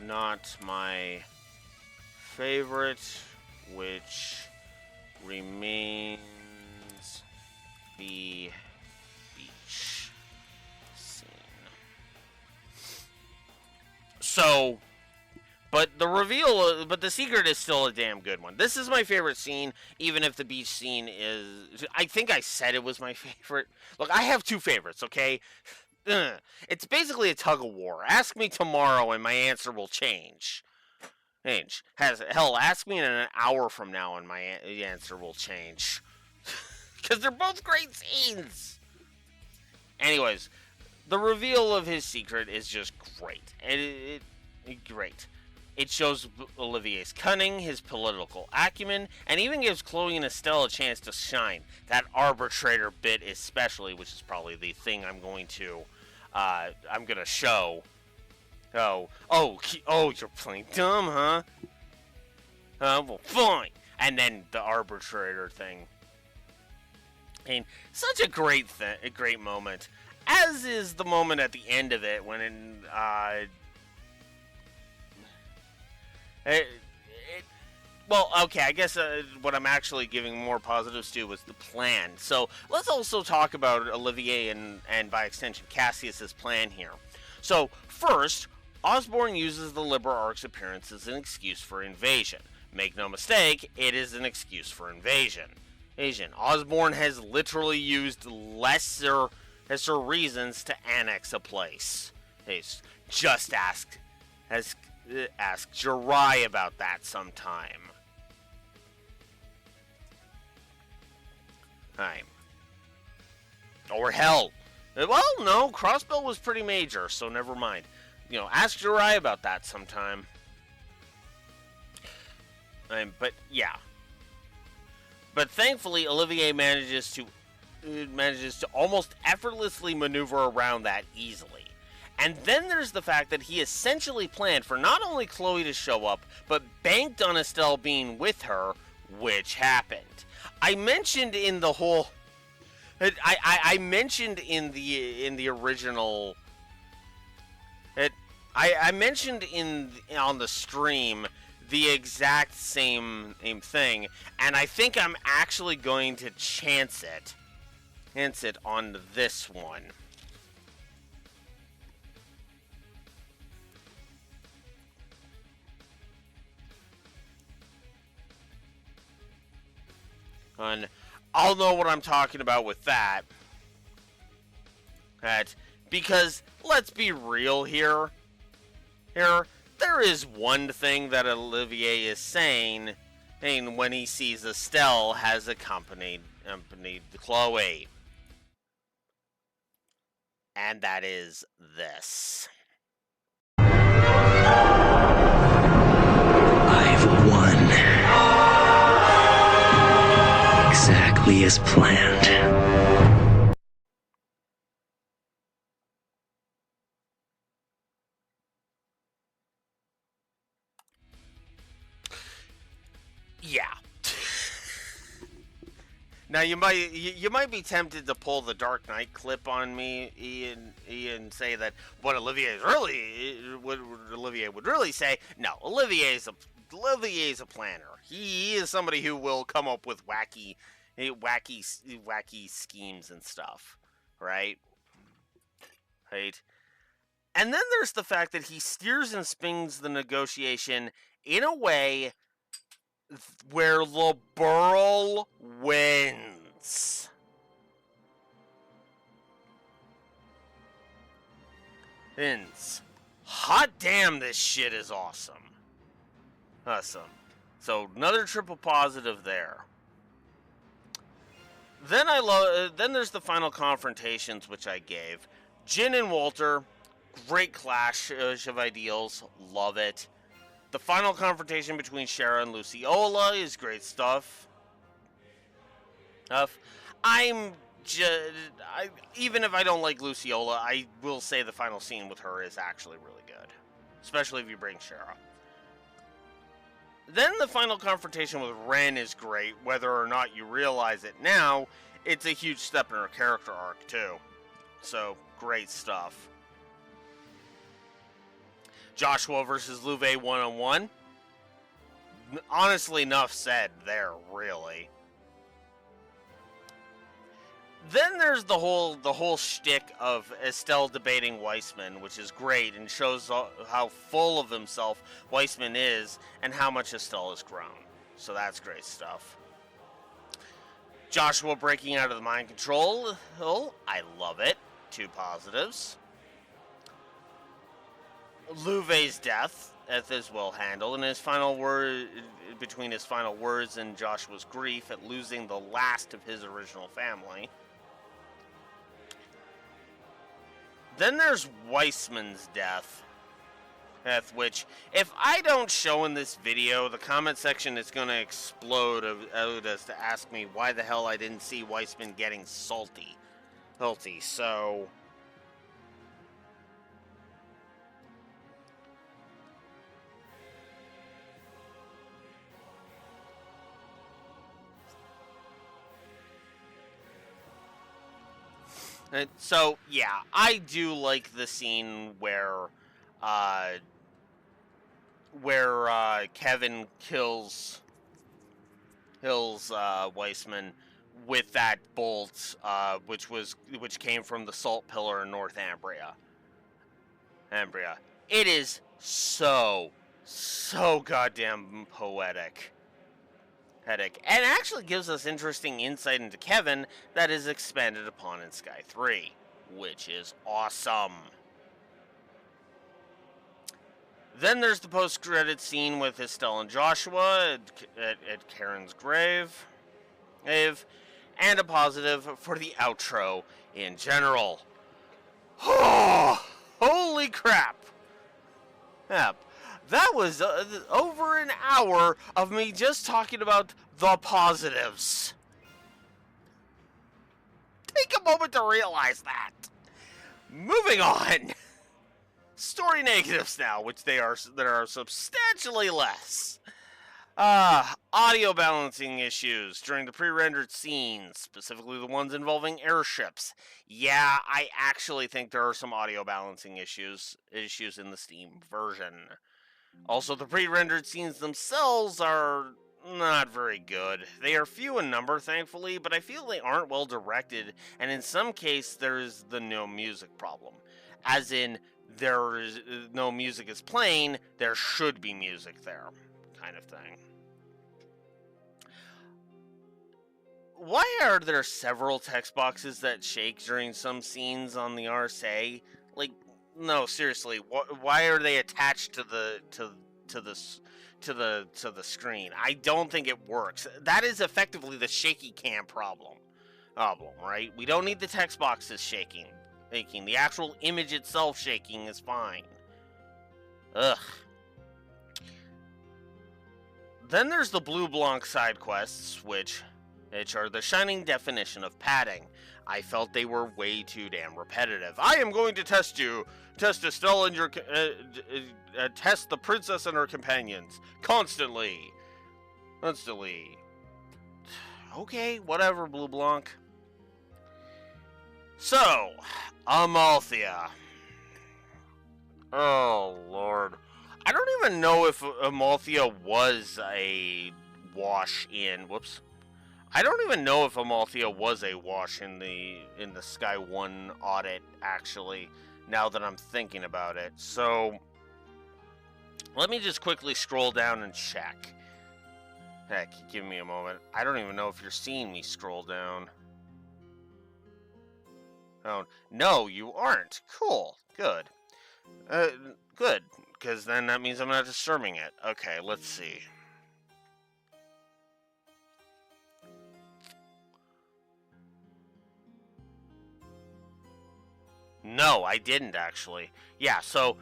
not my favorite, which remains the beach scene. So, but the secret is still a damn good one. This is my favorite scene, even if the beach scene is. I think I said it was my favorite. Look, I have two favorites, okay? It's basically a tug of war. Ask me tomorrow and my answer will change. Ask me in an hour from now and my answer will change. Because they're both great scenes. Anyways, the reveal of his secret is just great. Great. It shows Olivier's cunning, his political acumen, and even gives Chloe and Estelle a chance to shine. That arbitrator bit especially, which is probably the thing I'm going to show. You're playing dumb, huh? Well, fine. And then the arbitrator thing. And such a great moment. As is the moment at the end of it when well, okay, I guess what I'm actually giving more positives to was the plan. So let's also talk about Olivier and by extension Cassius's plan here. So first, Osborn uses the LibreArch's appearance as an excuse for invasion. Make no mistake, it is an excuse for invasion. Osborn has literally used lesser reasons to annex a place. Just ask Jirai about that sometime. Or hell. Well, no, Crossbell was pretty major, so never mind. Ask Jirai about that sometime. But yeah. But thankfully, Olivier manages to almost effortlessly maneuver around that easily. And then there's the fact that he essentially planned for not only Chloe to show up, but banked on Estelle being with her, which happened. I mentioned in the whole. I mentioned in the original. I mentioned on the stream the exact same thing, and I think I'm actually going to chance it on this one. And I'll know what I'm talking about with that. Because let's be real here. There is one thing that Olivier is saying when he sees Estelle has accompanied Chloe. And that is this. I've won. Exactly as planned. Yeah. Now you might be tempted to pull the Dark Knight clip on me, Ian, say that what Olivier would really say. No, Olivier's a planner. He is somebody who will come up with wacky schemes and stuff, right? And then there's the fact that he steers and spins the negotiation in a way where LeBurl wins. Hot damn, this shit is awesome. Awesome. So another triple positive there. Then there's the final confrontations, which I gave. Jin and Walter, great clash of ideals, love it. The final confrontation between Shara and Luciola is great stuff. Even if I don't like Luciola, I will say the final scene with her is actually really good, especially if you bring Shara. Then the final confrontation with Ren is great, whether or not you realize it now. It's a huge step in her character arc too, so great stuff. Joshua versus Luve 1-on-1. Honestly, enough said there, really. Then there's the whole shtick of Estelle debating Weissman, which is great and shows how full of himself Weissman is and how much Estelle has grown. So that's great stuff. Joshua breaking out of the mind control. Oh, I love it. 2 positives. Luve's death is well handled, and his final word between his final words and Joshua's grief at losing the last of his original family. Then there's Weissman's death, which, if I don't show in this video, the comment section is going to explode out as to ask me why the hell I didn't see Weissman getting salty, so... So, yeah, I do like the scene where Kevin kills Weissman with that bolt, which came from the salt pillar in North Ambria. It is so goddamn poetic. And actually gives us interesting insight into Kevin that is expanded upon in Sky 3, which is awesome. Then there's the post-credit scene with Estelle and Joshua at Karen's grave, and a positive for the outro in general. Oh, holy crap! Yep. That was over an hour of me just talking about the positives. Take a moment to realize that. Moving on. Story negatives now, which there are substantially less. Audio balancing issues during the pre-rendered scenes, specifically the ones involving airships. Yeah, I actually think there are some audio balancing issues in the Steam version. Also, the pre-rendered scenes themselves are not very good. They are few in number, thankfully, but I feel they aren't well directed, and in some cases there is the no music problem. As in, there is no music is playing, there should be music there, kind of thing. Why are there several text boxes that shake during some scenes on the RSA? Like, no, seriously, why are they attached to the screen? I don't think it works. That is effectively the shaky cam problem, right? We don't need the text boxes shaking. The actual image itself shaking is fine. Ugh. Then there's the Blue Blanc side quests, which are the shining definition of padding. I felt they were way too damn repetitive. I am going to test you. Test Estelle and your... test the princess and her companions. Constantly. Okay, whatever, Blue Blanc. So, Amalthea. Oh, Lord. I don't even know if Amalthea was a wash in... Whoops. I don't even know if Amalthea was a wash in the Sky 1 audit, actually. now that I'm thinking about it. So, let me just quickly scroll down and check. Heck, give me a moment. I don't even know if you're seeing me scroll down. Oh, no, you aren't. Cool. Good. Good. Because then that means I'm not disturbing it. Okay, let's see. No, I didn't actually. Yeah, so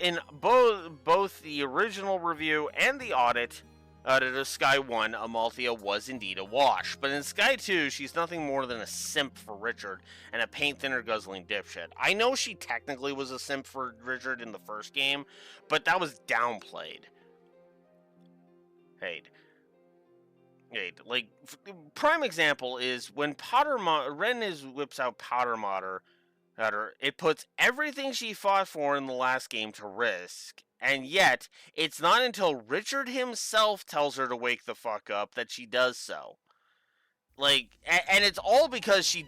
in both the original review and the audit of Sky 1, Amalthea was indeed a wash. But in Sky 2, she's nothing more than a simp for Richard and a paint thinner guzzling dipshit. I know she technically was a simp for Richard in the first game, but that was downplayed. Hey, like, prime example is when Ren whips out Powder Mater. It puts everything she fought for in the last game to risk, and yet it's not until Richard himself tells her to wake the fuck up that she does so. Like, and it's all because she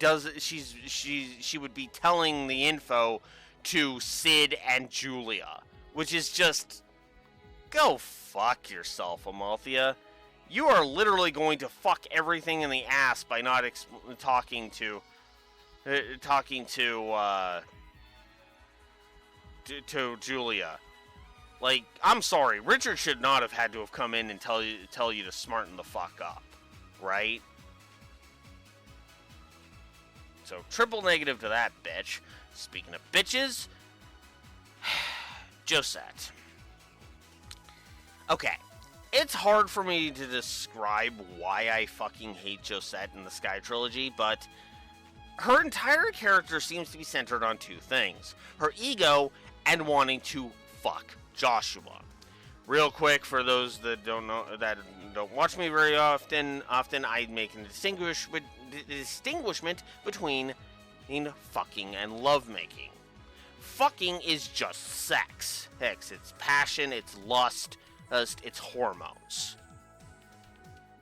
would be telling the info to Sid and Julia, which is just, go fuck yourself, Amalthea. You are literally going to fuck everything in the ass by not talking to Julia. Like, I'm sorry, Richard should not have had to have come in and tell you to smarten the fuck up, right? So triple negative to that bitch. Speaking of bitches, Josette. Okay, it's hard for me to describe why I fucking hate Josette in the Sky Trilogy, but her entire character seems to be centered on two things: her ego and wanting to fuck Joshua. Real quick, for those that don't watch me very often, I make a distinguishment between fucking and lovemaking. Fucking is just sex. Heck, it's passion, it's lust, it's hormones.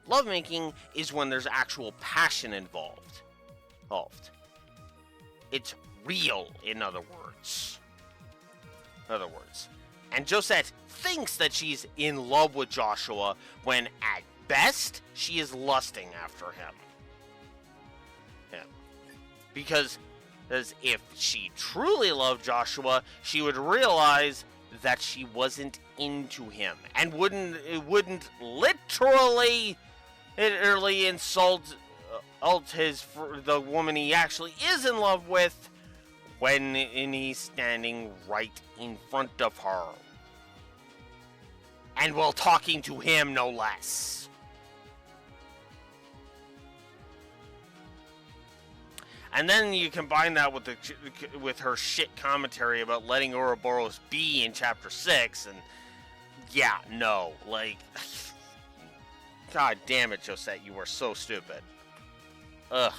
Lovemaking is when there's actual passion involved. It's real, in other words. And Josette thinks that she's in love with Joshua when, at best, she is lusting after him. Yeah. Because if she truly loved Joshua, she would realize that she wasn't into him and wouldn't literally insult the woman he actually is in love with when he's standing right in front of her. And while talking to him, no less. And then you combine that with her shit commentary about letting Ouroboros be in Chapter 6, and yeah, no, like, god damn it, Josette, you are so stupid. Ugh.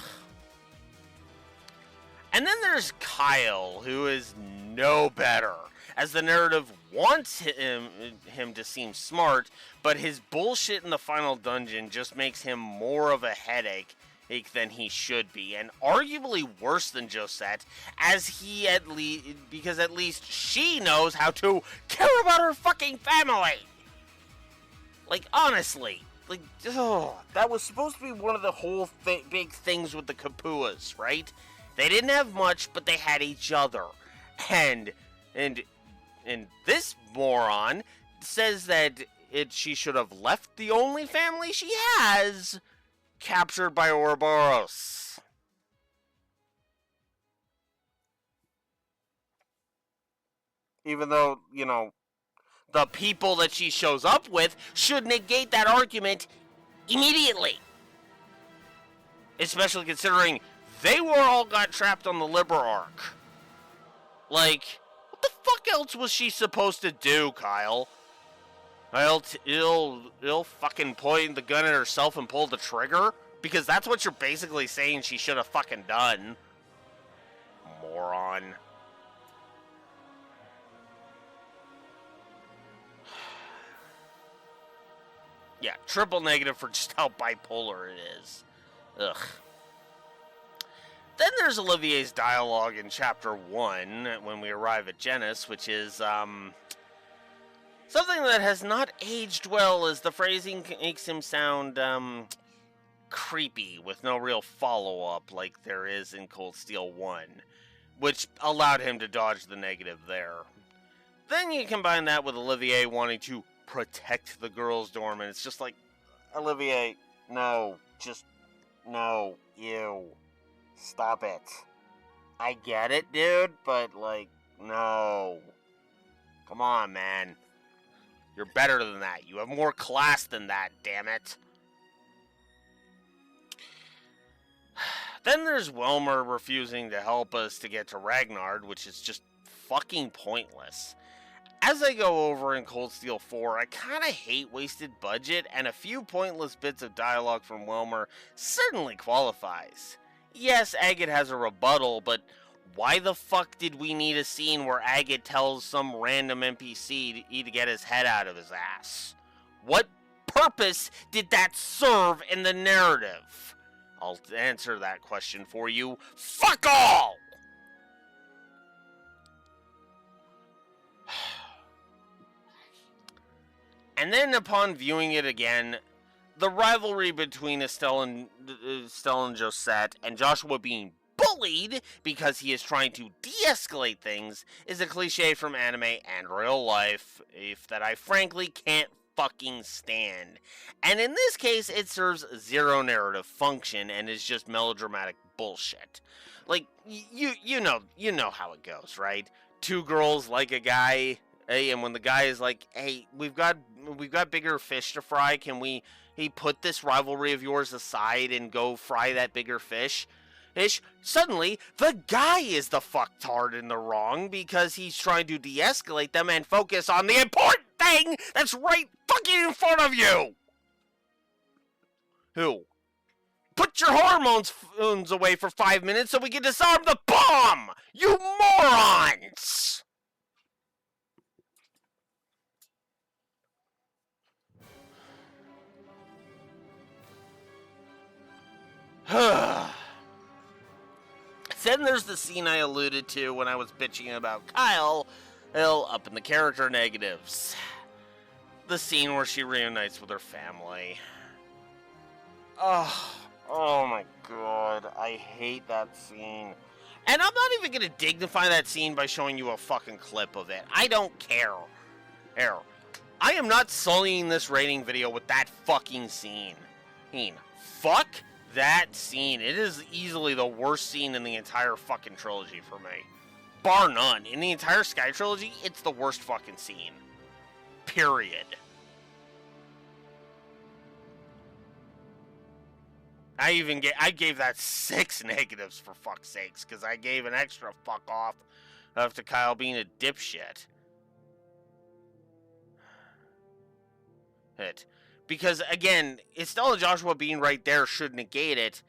And then there's Kyle, who is no better, as the narrative wants him to seem smart, but his bullshit in the final dungeon just makes him more of a headache than he should be, and arguably worse than Josette, because at least she knows how to care about her fucking family. Like, honestly, like, that was supposed to be one of the whole big things with the Kapuas, right? They didn't have much, but they had each other. And this moron says that she should have left the only family she has, captured by Ouroboros. Even though, the people that she shows up with should negate that argument immediately. Especially considering they all got trapped on the Liber Arc. Like, what the fuck else was she supposed to do, Kyle? He'll fucking point the gun at herself and pull the trigger? Because that's what you're basically saying she should have fucking done. Moron. Yeah, triple negative for just how bipolar it is. Ugh. Then there's Olivier's dialogue in Chapter 1 when we arrive at Genis, which is something that has not aged well, as the phrasing makes him sound creepy with no real follow-up like there is in Cold Steel 1, which allowed him to dodge the negative there. Then you combine that with Olivier wanting to protect the girls' dorm, and it's just like, Olivier, no, just, no, ew, stop it. I get it, dude, but, like, no. Come on, man. You're better than that. You have more class than that, damn it. Then there's Wilmer refusing to help us to get to Ragnard, which is just fucking pointless. As I go over in Cold Steel 4, I kinda hate wasted budget, and a few pointless bits of dialogue from Wilmer certainly qualifies. Yes, Agate has a rebuttal, but why the fuck did we need a scene where Agate tells some random NPC to get his head out of his ass? What purpose did that serve in the narrative? I'll answer that question for you. Fuck all! And then upon viewing it again, the rivalry between Estelle and Josette, and Joshua being bullied because he is trying to de-escalate things, is a cliche from anime and real life that I frankly can't fucking stand. And in this case, it serves zero narrative function and is just melodramatic bullshit. Like, you know how it goes, right? Two girls like a guy, hey, and when the guy is like, hey, we've got bigger fish to fry, can we put this rivalry of yours aside and go fry that bigger fish? Suddenly, the guy is the fucktard in the wrong because he's trying to de-escalate them and focus on the important thing that's right fucking in front of you! Who? Put your hormones away for 5 minutes so we can disarm the bomb! You morons! Then there's the scene I alluded to when I was bitching about Kyle up in the character negatives. The scene where she reunites with her family. Oh my god, I hate that scene. And I'm not even gonna dignify that scene by showing you a fucking clip of it. I don't care. I am not sullying this rating video with that fucking scene. Fuck that scene. It is easily the worst scene in the entire fucking trilogy for me. Bar none. In the entire Sky trilogy, it's the worst fucking scene. Period. I gave that 6 negatives for fuck's sakes, because I gave an extra fuck off to Kyle being a dipshit. Because, again, Estelle and Joshua being right there should negate it.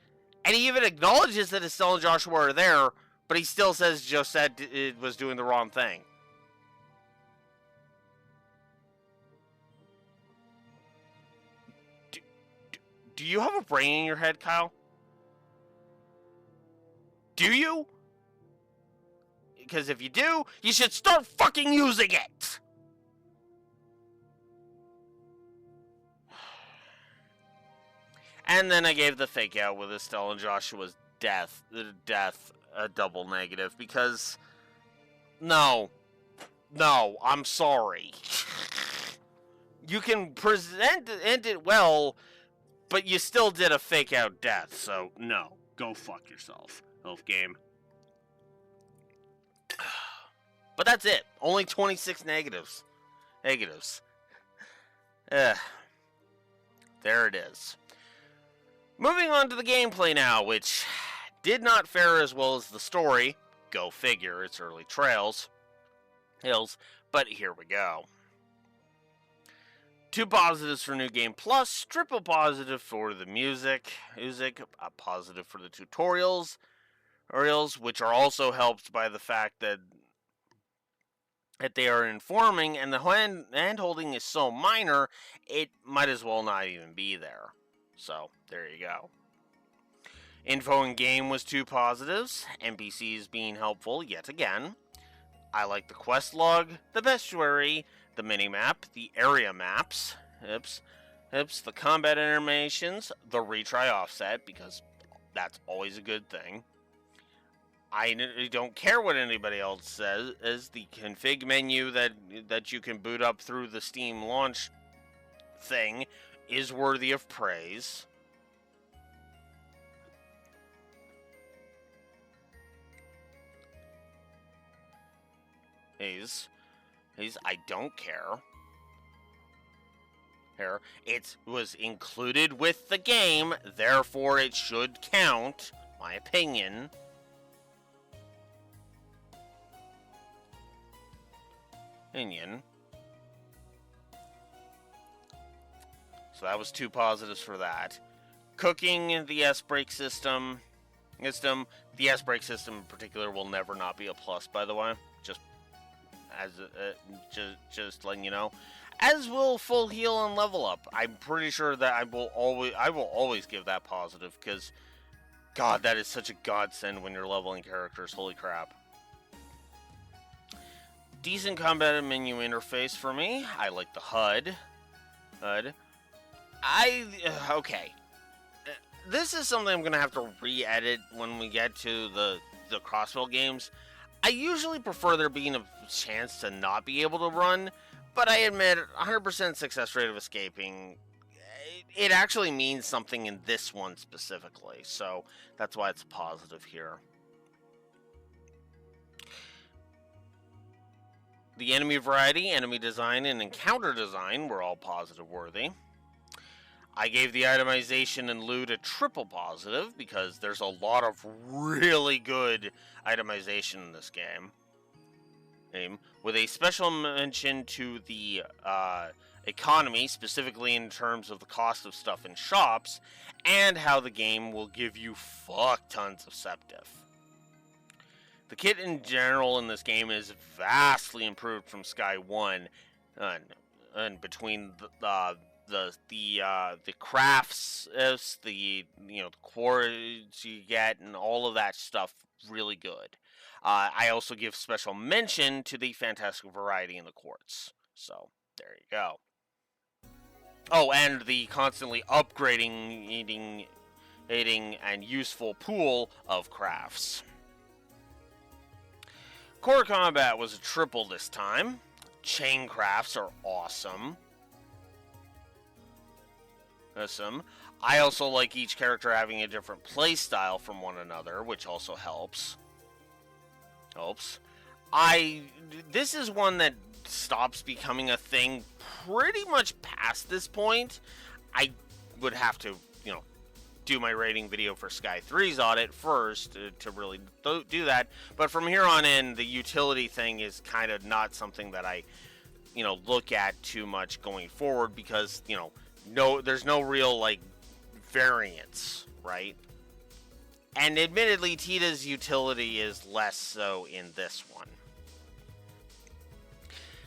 And he even acknowledges that Estelle and Joshua are there, but he still says Josette was doing the wrong thing. Do you have a brain in your head, Kyle? Do you? Because if you do, you should start fucking using it! And then I gave the fake out with Estelle and Joshua's death a double negative, because no, I'm sorry. You can present it well, but you still did a fake out death, so no, go fuck yourself, Elf Game. But that's it. Only 26 negatives. There it is. Moving on to the gameplay now, which did not fare as well as the story. Go figure, it's early trails. But here we go. 2 positives for New Game Plus, triple positive for the music, a positive for the tutorials, which are also helped by the fact that they are informing, and the hand-holding is so minor, it might as well not even be there. So, there you go. Info in game was 2 positives, NPCs being helpful yet again. I like the quest log, the bestiary, the minimap, the area maps, the combat animations, the retry offset, because that's always a good thing. I don't care what anybody else says, as the config menu that you can boot up through the Steam launch thing is worthy of praise. I don't care. Here, it was included with the game, therefore it should count, my opinion. So that was 2 positives for that. Cooking the S-brake system. The S-brake system in particular will never not be a plus, by the way. Just letting you know. As will full heal and level up. I'm pretty sure that I will always give that positive, because God, that is such a godsend when you're leveling characters. Holy crap. Decent combat menu interface for me. I like the HUD. Okay. This is something I'm gonna have to re-edit when we get to the Crossfell games. I usually prefer there being a chance to not be able to run, but I admit 100% success rate of escaping, it actually means something in this one specifically, so that's why it's a positive here. The enemy variety, enemy design, and encounter design were all positive worthy. I gave the itemization and loot a triple positive because there's a lot of really good itemization in this game. With a special mention to the economy, specifically in terms of the cost of stuff in shops, and how the game will give you fuck tons of septif. The kit in general in this game is vastly improved from Sky 1, and between the crafts, the quarries you get, and all of that stuff, really good. I also give special mention to the fantastic variety in the quartz. So there you go. Oh, and the constantly upgrading, and useful pool of crafts. Core combat was a triple this time. Chain crafts are awesome. I also like each character having a different playstyle from one another, which also helps. This is one that stops becoming a thing pretty much past this point. I would have to, do my rating video for Sky 3's audit first to really do that. But from here on in, the utility thing is kind of not something that I, look at too much going forward, because, there's no real, variance, right? And admittedly, Tita's utility is less so in this one.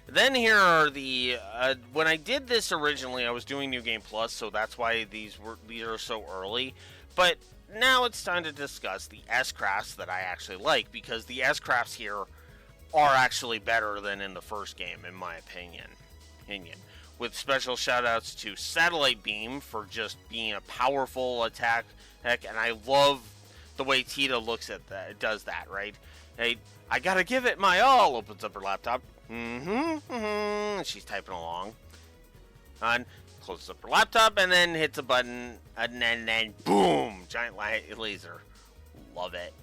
Then here are the... when I did this originally, I was doing New Game Plus, so that's why these are so early. But now it's time to discuss the S-Crafts that I actually like, because the S-Crafts here are actually better than in the first game, in my opinion. With special shoutouts to Satellite Beam for just being a powerful attack. And I love the way Tita looks at that. It does that, right? Hey, I gotta give it my all. Opens up her laptop. She's typing along. And closes up her laptop and then hits a button. And then boom! Giant laser. Love it.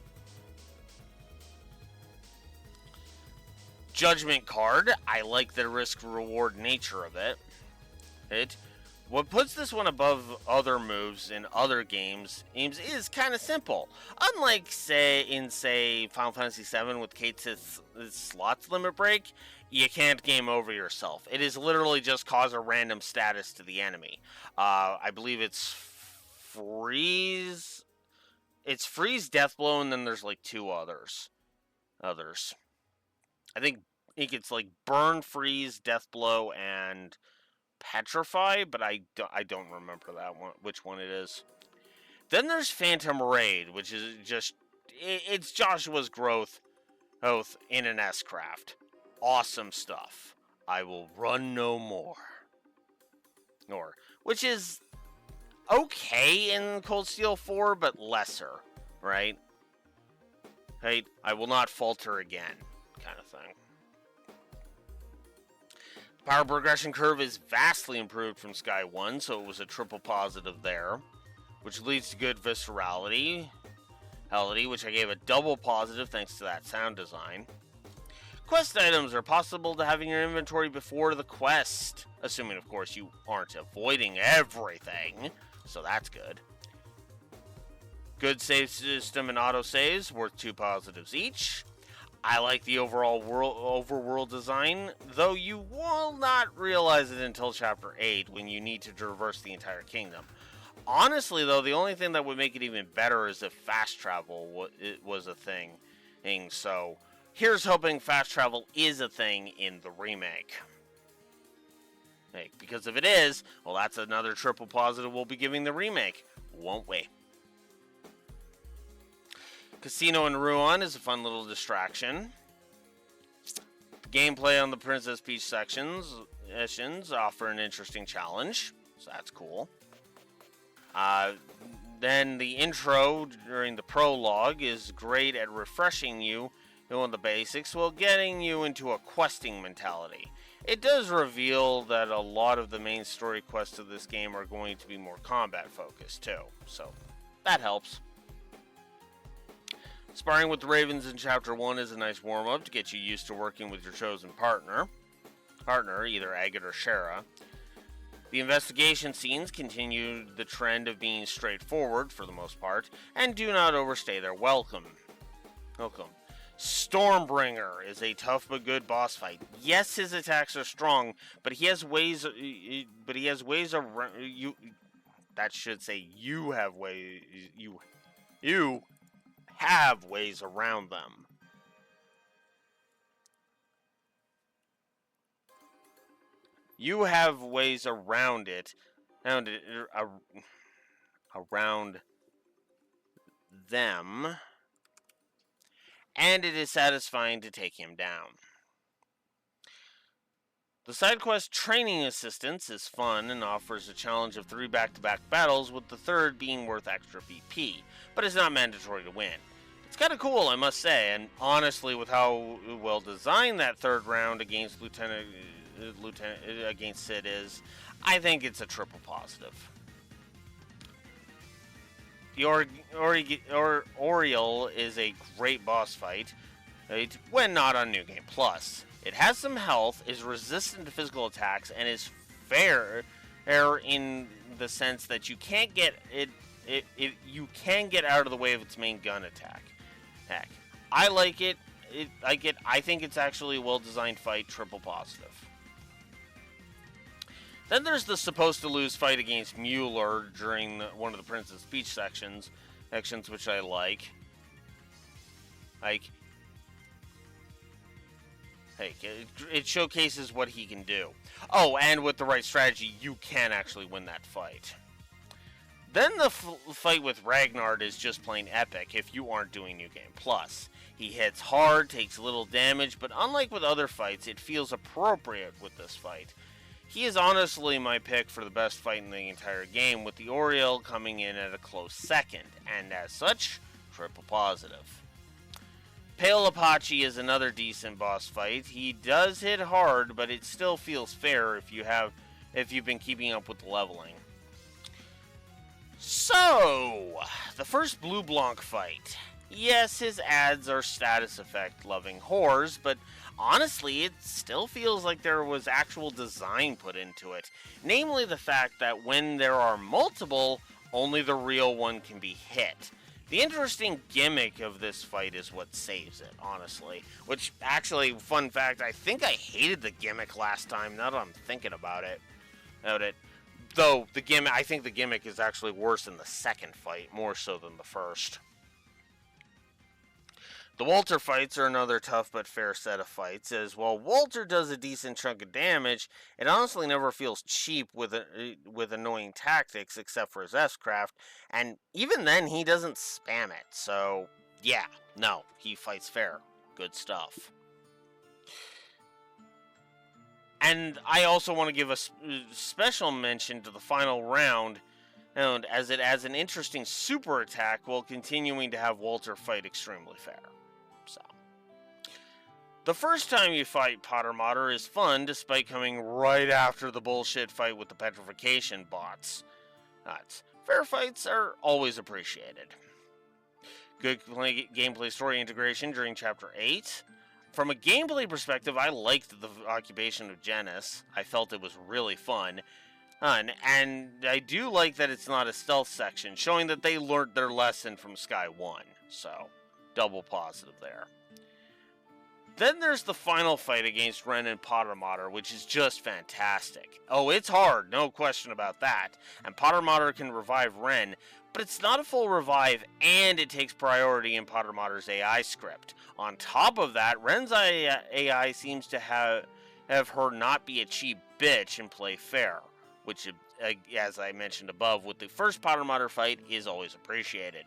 Judgment card. I like the risk-reward nature of it. What puts this one above other moves in other games is kind of simple. Unlike, say, Final Fantasy VII with Kate's slots limit break, you can't game over yourself. It is literally just cause a random status to the enemy. I believe it's freeze. It's freeze, death blow, and then there's 2 others. I think it's burn, freeze, death blow, and petrify, but I don't remember that one, which one it is. Then there's Phantom Raid, which is just, it's Joshua's growth in an S-Craft. Awesome stuff. I will run no more. Which is okay in Cold Steel 4, but lesser, right? Right? I will not falter again, kind of thing. Power progression curve is vastly improved from Sky 1, so it was a triple positive there, which leads to good viscerality, which I gave a double positive thanks to that sound design. Quest items are possible to have in your inventory before the quest, assuming, of course, you aren't avoiding everything, so that's good. Good save system and autosaves, worth 2 positives each. I like the overworld design, though you will not realize it until Chapter 8 when you need to traverse the entire kingdom. Honestly, though, the only thing that would make it even better is if fast travel was a thing. So, here's hoping fast travel is a thing in the remake. Because if it is, well, that's another triple positive we'll be giving the remake, won't we? Casino in Ruan is a fun little distraction. Gameplay on the Princess Peach sections offer an interesting challenge, so that's cool. Then the intro during the prologue is great at refreshing you on the basics while getting you into a questing mentality. It does reveal that a lot of the main story quests of this game are going to be more combat focused too, so that helps. Sparring with the Ravens in Chapter 1 is a nice warm-up to get you used to working with your chosen partner, either Agate or Shara. The investigation scenes continue the trend of being straightforward for the most part, and do not overstay their welcome. Stormbringer is a tough but good boss fight. Yes, his attacks are strong, but he has ways around you. That should say you have ways. You have ways around them. You have ways around them, and it is satisfying to take him down. The side quest Training Assistance is fun and offers a challenge of 3 back-to-back battles, with the third being worth extra BP, but it's not mandatory to win. It's kind of cool, I must say, and honestly, with how well designed that third round against against Sid is, I think it's a triple positive. The Oriole is a great boss fight, right, when not on New Game Plus. It has some health, is resistant to physical attacks, and is fair in the sense that you can't get you can get out of the way of its main gun attack. Heck, I like it. I think it's actually a well-designed fight, triple positive. Then there's the supposed to lose fight against Mueller during one of the Princess Peach sections, which I like. It showcases what he can do. Oh, and with the right strategy, you can actually win that fight. Then the fight with Ragnar is just plain epic if you aren't doing New Game Plus. He hits hard, takes little damage, but unlike with other fights, it feels appropriate with this fight. He is honestly my pick for the best fight in the entire game, with the Oriole coming in at a close second, and as such, triple positive. Pale Apache is another decent boss fight. He does hit hard, but it still feels fair if you've been keeping up with the leveling. So, the first Blue Blanc fight. Yes, his ads are status effect loving whores, but honestly, it still feels like there was actual design put into it. Namely the fact that when there are multiple, only the real one can be hit. The interesting gimmick of this fight is what saves it, honestly. Which, actually, fun fact, I think I hated the gimmick last time, now that I'm thinking about it. Though, I think the gimmick is actually worse in the second fight, more so than the first. The Walter fights are another tough but fair set of fights, as while Walter does a decent chunk of damage, it honestly never feels cheap with annoying tactics except for his S-Craft, and even then he doesn't spam it, so yeah, no, he fights fair. Good stuff. And I also want to give a special mention to the final round, and as it adds an interesting super attack while continuing to have Walter fight extremely fair. So, the first time you fight Potter Mater is fun, despite coming right after the bullshit fight with the petrification bots. Fair fights are always appreciated. Good gameplay story integration during Chapter 8. From a gameplay perspective, I liked the occupation of Genis. I felt it was really fun. And I do like that it's not a stealth section, showing that they learned their lesson from Sky 1. So, double positive there. Then there's the final fight against Ren and Potter Mater, which is just fantastic. Oh, it's hard, no question about that. And Potter Mater can revive Ren, but it's not a full revive, and it takes priority in Potter Mater's AI script. On top of that, Ren's AI seems to have her not be a cheap bitch and play fair, which, as I mentioned above, with the first Potter Mater fight, is always appreciated.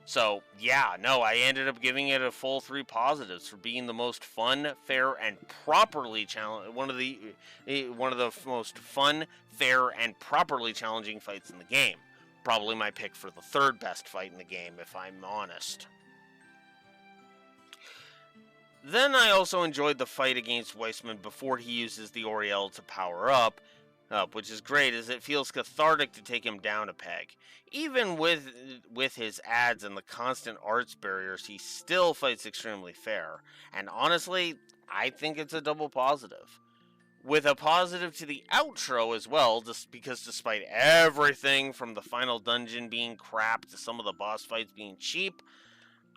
So, yeah, no, I ended up giving it a full 3 positives for being the most fun, fair, and properly one of the most fun, fair, and properly challenging fights in the game. Probably my pick for the third best fight in the game, if I'm honest. Then I also enjoyed the fight against Weissman before he uses the Oriel to power up, which is great, as it feels cathartic to take him down a peg. Even with his ads and the constant arts barriers, he still fights extremely fair. And honestly, I think it's a double positive. With a positive to the outro as well, just because despite everything from the final dungeon being crap to some of the boss fights being cheap,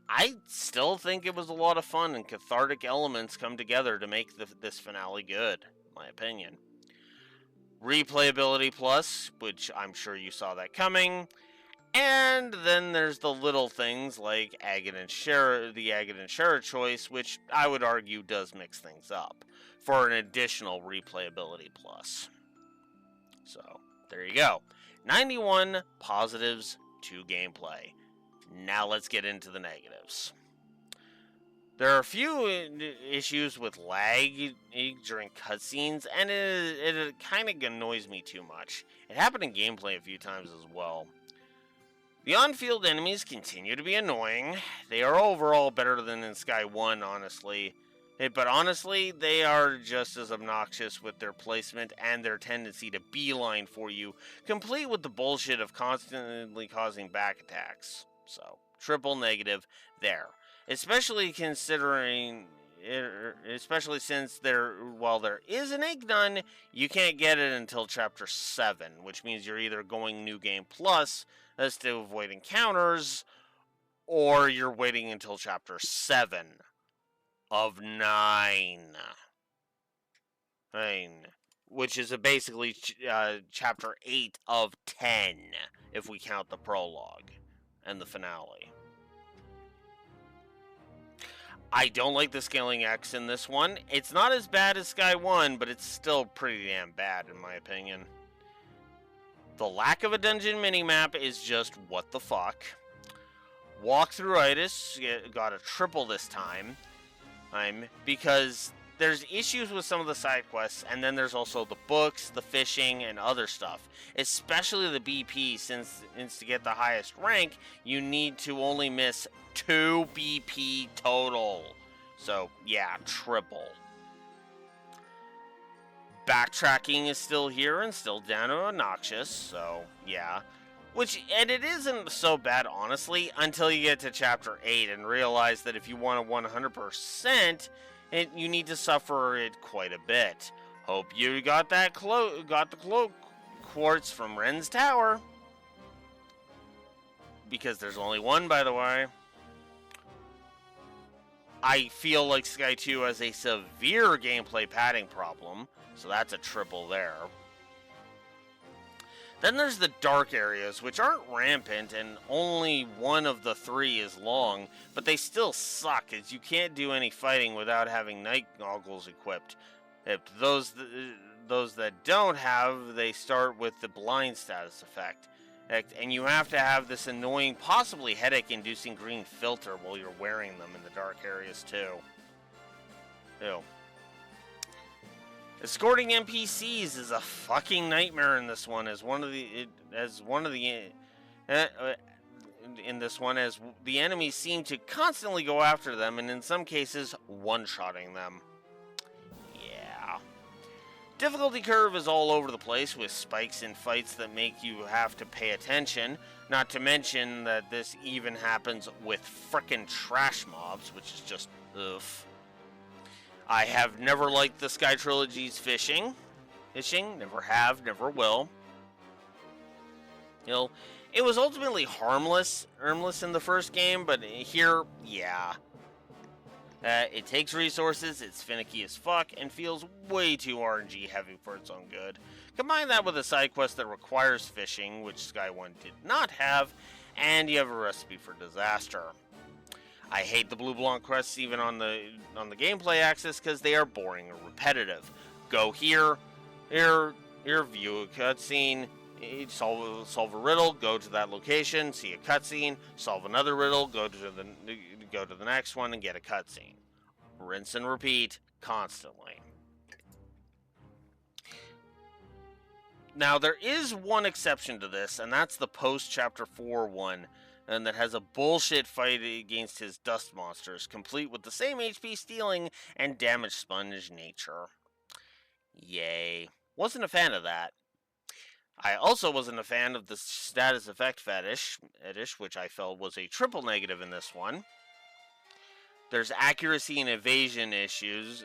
I still think it was a lot of fun and cathartic elements come together to make this finale good, in my opinion. Replayability plus, which I'm sure you saw that coming. And then there's the little things like the Agate and Shara choice, which I would argue does mix things up for an additional replayability plus. So, there you go. 91 positives to gameplay. Now let's get into the negatives. There are a few issues with lag during cutscenes, and it kind of annoys me too much. It happened in gameplay a few times as well. The on-field enemies continue to be annoying. They are overall better than in Sky 1, honestly. But honestly, they are just as obnoxious with their placement and their tendency to beeline for you, complete with the bullshit of constantly causing back attacks. So, triple negative there. Especially since while there is an Ignon, you can't get it until Chapter 7, which means you're either going New Game Plus as to avoid encounters, or you're waiting until Chapter 7 of 9. Which is basically Chapter 8 of 10, if we count the prologue and the finale. I don't like the scaling X in this one. It's not as bad as Sky 1, but it's still pretty damn bad in my opinion. The lack of a dungeon minimap is just what the fuck. Walkthroughitis got a triple this time. Because there's issues with some of the side quests, and then there's also the books, the fishing, and other stuff. Especially the BP, since to get the highest rank, you need to only miss 2 BP total. So, yeah, triple. Backtracking is still here and still down to obnoxious, so, yeah. And it isn't so bad, honestly, until you get to Chapter 8 and realize that if you want to 100%, you need to suffer it quite a bit. Hope you got the cloak quartz from Ren's Tower. Because there's only one, by the way. I feel like Sky 2 has a severe gameplay padding problem, so that's a triple there. Then there's the dark areas, which aren't rampant and only one of the 3 is long, but they still suck as you can't do any fighting without having night goggles equipped. Those that don't have, they start with the blind status effect. And you have to have this annoying, possibly headache-inducing green filter while you're wearing them in the dark areas too. Ew. Escorting NPCs is a fucking nightmare in this one, as the enemies seem to constantly go after them, and in some cases, one-shotting them. Yeah. Difficulty curve is all over the place, with spikes in fights that make you have to pay attention, not to mention that this even happens with frickin' trash mobs, which is just, oof. I have never liked the Sky Trilogy's fishing. Never have, never will. You know, it was ultimately harmless in the first game, but here, yeah. It takes resources, it's finicky as fuck, and feels way too RNG heavy for its own good. Combine that with a side quest that requires fishing, which Sky 1 did not have, and you have a recipe for disaster. I hate the Blue Blanc quests even on the gameplay axis because they are boring or repetitive. Go here, view a cutscene, solve a riddle, go to that location, see a cutscene, solve another riddle, go to the next one and get a cutscene. Rinse and repeat constantly. Now there is one exception to this, and that's the post Chapter 4 one. And that has a bullshit fight against his dust monsters, complete with the same HP stealing and damage sponge nature. Yay. Wasn't a fan of that. I also wasn't a fan of the status effect fetish, which I felt was a triple negative in this one. There's accuracy and evasion issues.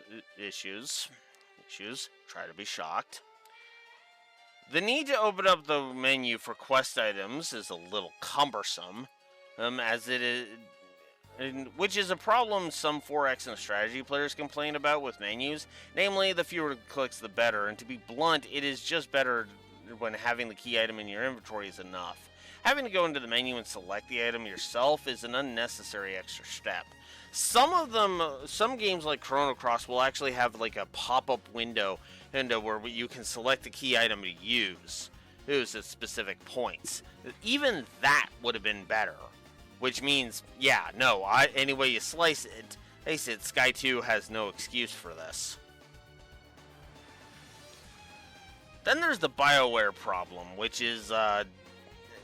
Try to be shocked. The need to open up the menu for quest items is a little cumbersome, as it is, which is a problem some 4X and strategy players complain about with menus, namely the fewer clicks the better, and to be blunt, it is just better when having the key item in your inventory is enough. Having to go into the menu and select the item yourself is an unnecessary extra step. Some games like Chrono Cross will actually have like a pop-up window where you can select the key item to use at specific points. Even that would have been better. Which means, yeah, no, any way you slice it, face it, Sky 2 has no excuse for this. Then there's the BioWare problem, which is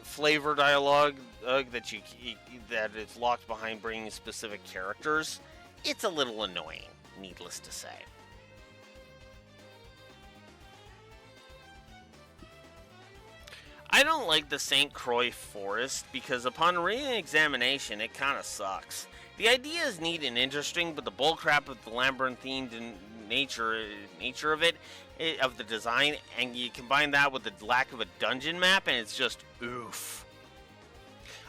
flavor dialogue that is locked behind bringing specific characters. It's a little annoying, needless to say. I don't like the St. Croix Forest because upon re-examination it kinda sucks. The idea is neat and interesting, but the bullcrap of the labyrinthine nature of it, of the design, and you combine that with the lack of a dungeon map and it's just oof.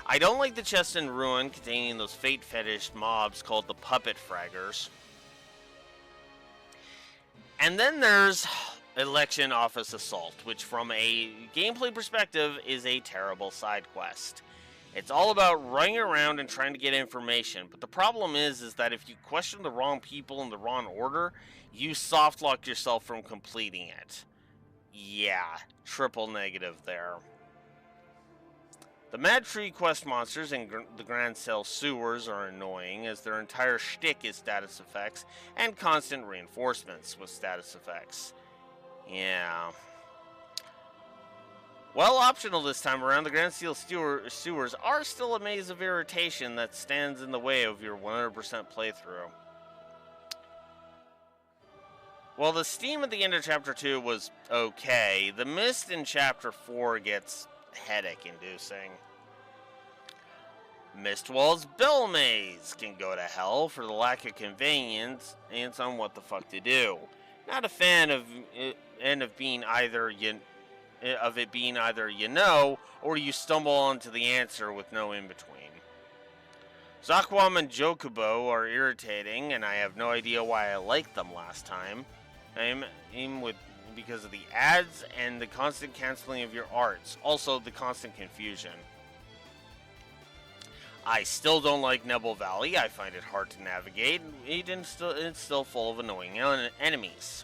I don't like the chest in Ruin containing those fate fetish mobs called the Puppet Fraggers. And then there's Election Office Assault, which from a gameplay perspective is a terrible side quest. It's all about running around and trying to get information, but the problem is that if you question the wrong people in the wrong order, you softlock yourself from completing it. Yeah, triple negative there. The Mad Tree quest monsters in the Grand Cell sewers are annoying, as their entire shtick is status effects and constant reinforcements with status effects. Yeah. Well, optional this time around, the Grand Steel sewers are still a maze of irritation that stands in the way of your 100% playthrough. While the steam at the end of Chapter 2 was okay, the mist in Chapter 4 gets headache-inducing. Mistwall's Bell Maze can go to hell for the lack of convenience on what the fuck to do. Not a fan of it being either you know, or you stumble onto the answer with no in-between. Zakwam and Jokubo are irritating, and I have no idea why I liked them last time. because of the ads and the constant canceling of your arts. Also, the constant confusion. I still don't like Nebel Valley. I find it hard to navigate. It's still full of annoying enemies.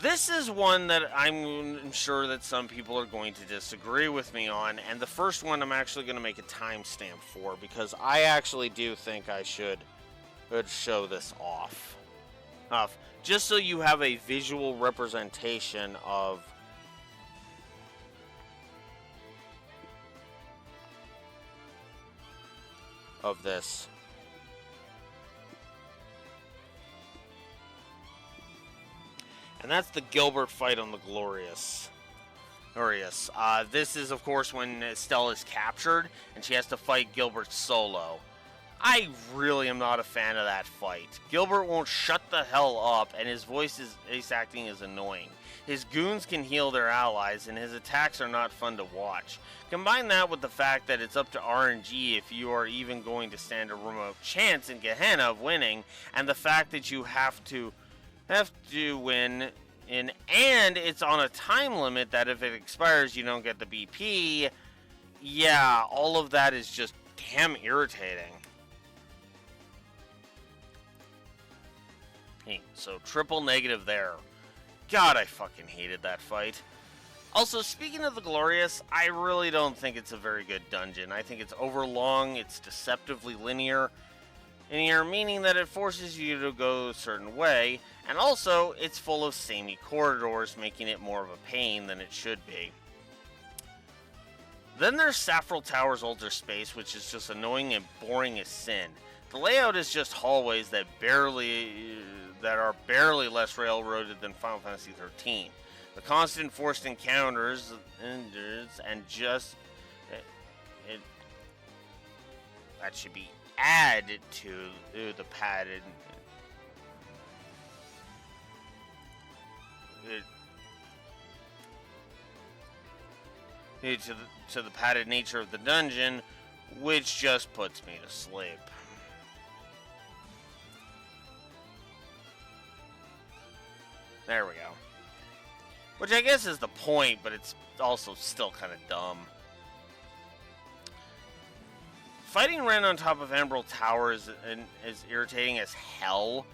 This is one that I'm sure that some people are going to disagree with me on, and the first one I'm actually going to make a timestamp for, because I actually do think I should show this off. Just so you have a visual representation of this. And that's the Gilbert fight on the Glorious. This is, of course, when Estelle is captured and she has to fight Gilbert solo. I really am not a fan of that fight. Gilbert won't shut the hell up, and his voice acting is annoying. His goons can heal their allies, and his attacks are not fun to watch. Combine that with the fact that it's up to RNG if you are even going to stand a remote chance in Gehenna of winning, and the fact that you have to win and it's on a time limit that if it expires you don't get the BP. Yeah, all of that is just damn irritating. Hey, so triple negative there. God, I fucking hated that fight. Also, speaking of the Glorious, I really don't think it's a very good dungeon. I think it's overlong, it's deceptively linear, meaning that it forces you to go a certain way, and also, it's full of samey corridors, making it more of a pain than it should be. Then there's Saffrel Tower's Altar Space, which is just annoying and boring as sin. The layout is just hallways that are barely less railroaded than Final Fantasy XIII. The constant forced encounters and just that should be added to the padded to the padded nature of the dungeon, which just puts me to sleep. There we go. Which I guess is the point, but it's also still kind of dumb. Fighting Ren on top of Emerald Tower is irritating as hell.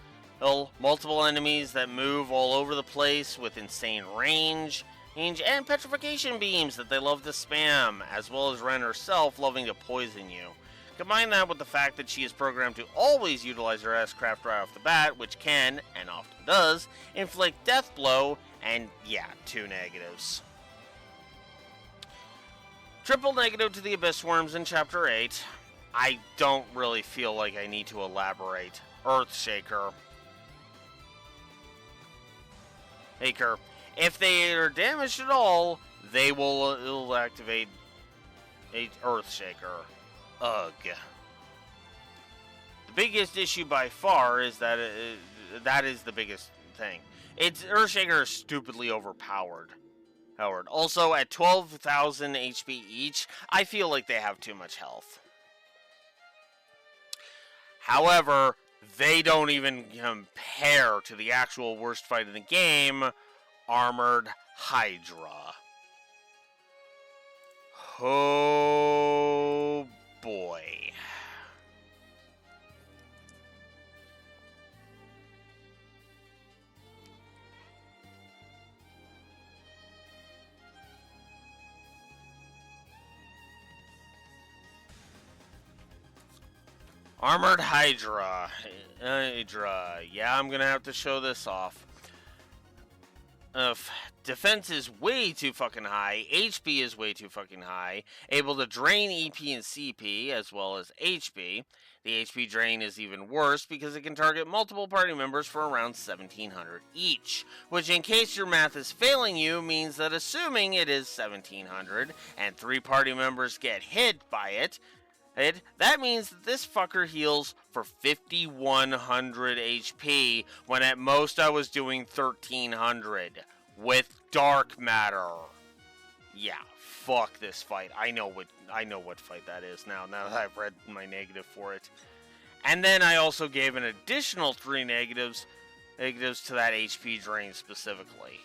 Multiple enemies that move all over the place with insane range and petrification beams that they love to spam, as well as Ren herself loving to poison you. Combine that with the fact that she is programmed to always utilize her S-Craft right off the bat, which can, and often does, inflict death blow, and yeah, 2 negatives. Triple negative to the Abyss Worms in Chapter 8. I don't really feel like I need to elaborate. Earthshaker. If they are damaged at all, they will activate a Earthshaker. Ugh. The biggest issue by far is that that is the biggest thing. Earthshaker is stupidly overpowered. Also, at 12,000 HP each, I feel like they have too much health. However, they don't even compare to the actual worst fight in the game, Armored Hydra. Oh boy. Armored Hydra. Yeah, I'm gonna have to show this off. Defense is way too fucking high. HP is way too fucking high. Able to drain EP and CP as well as HP. The HP drain is even worse because it can target multiple party members for around 1,700 each. Which, in case your math is failing you, means that assuming it is 1,700 and 3 party members get hit by it, that means that this fucker heals for 5,100 HP, when at most I was doing 1,300 with dark matter. Yeah, fuck this fight. I know what fight that is now that I've read my negative for it. And then I also gave an additional 3 negatives negatives to that HP drain specifically.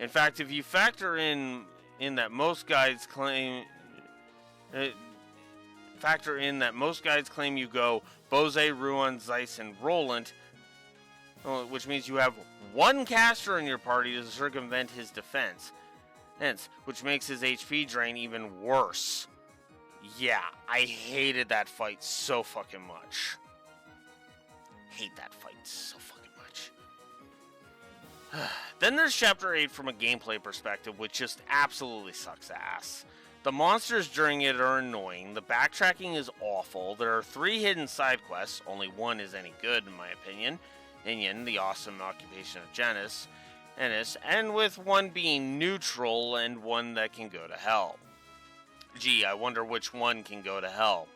In fact, if you factor in that most guides claim you go Bose, Ruan, Zeiss, and Roland, which means you have one caster in your party to circumvent his defense, which makes his HP drain even worse. Yeah, I hated that fight so fucking much. Hate that fight so fucking much. Then there's Chapter 8 from a gameplay perspective, which just absolutely sucks ass. The monsters during it are annoying, the backtracking is awful, there are 3 hidden side quests, only one is any good in my opinion, the awesome occupation of Ennis, and with one being neutral and one that can go to hell. Gee, I wonder which one can go to hell.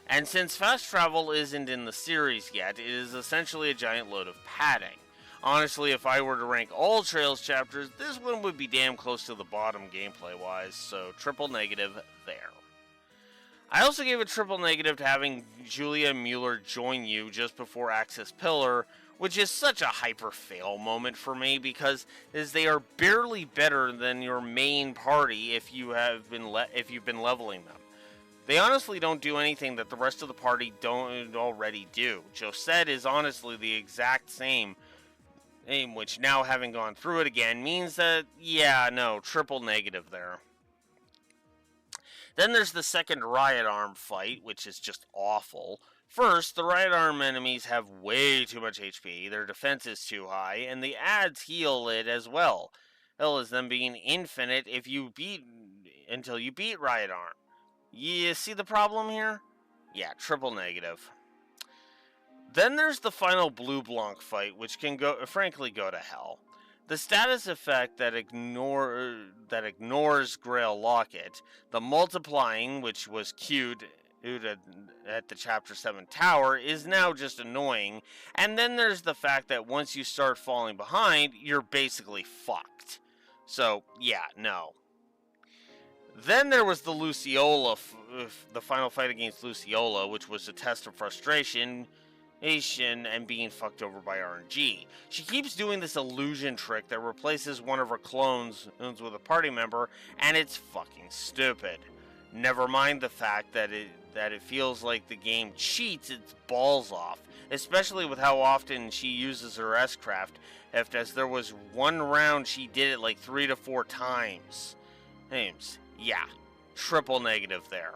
And since fast travel isn't in the series yet, it is essentially a giant load of padding. Honestly, if I were to rank all Trails chapters, this one would be damn close to the bottom gameplay-wise, so triple negative there. I also gave a triple negative to having Julia Mueller join you just before Axis Pillar, which is such a hyper-fail moment for me because they are barely better than your main party if you've been leveling them. They honestly don't do anything that the rest of the party don't already do. Josette is honestly the exact same, which now having gone through it again means that, yeah, no, triple negative there. Then there's the second Riot Arm fight, which is just awful. First, the Riot Arm enemies have way too much HP, their defense is too high, and the ads heal it as well. Hell is them being infinite until you beat Riot Arm. You see the problem here? Yeah, triple negative. Then there's the final Blue Blanc fight, which can frankly go to hell. The status effect that ignores Grail Locket, the multiplying, which was queued at the Chapter 7 tower, is now just annoying, and then there's the fact that once you start falling behind, you're basically fucked. So, yeah, no. Then there was the Luciola, the final fight against Luciola, which was a test of frustration and being fucked over by RNG. She keeps doing this illusion trick that replaces one of her clones with a party member, and it's fucking stupid. Never mind the fact that it feels like the game cheats its balls off, especially with how often she uses her S-Craft, as there was one round she did it like 3 to 4 times. Yeah, triple negative there.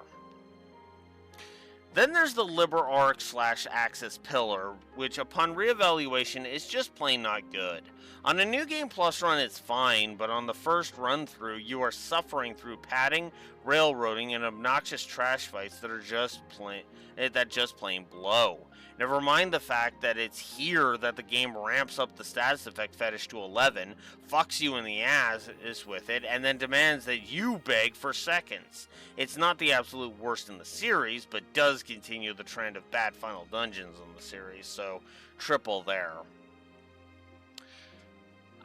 Then there's the Liber Arc / Axis Pillar, which upon reevaluation is just plain not good. On a New Game Plus run it's fine, but on the first run through you are suffering through padding, railroading, and obnoxious trash fights that just plain blow. Never mind the fact that it's here that the game ramps up the status effect fetish to 11, fucks you in the ass with it, and then demands that you beg for seconds. It's not the absolute worst in the series, but does continue the trend of bad final dungeons in the series, so triple there.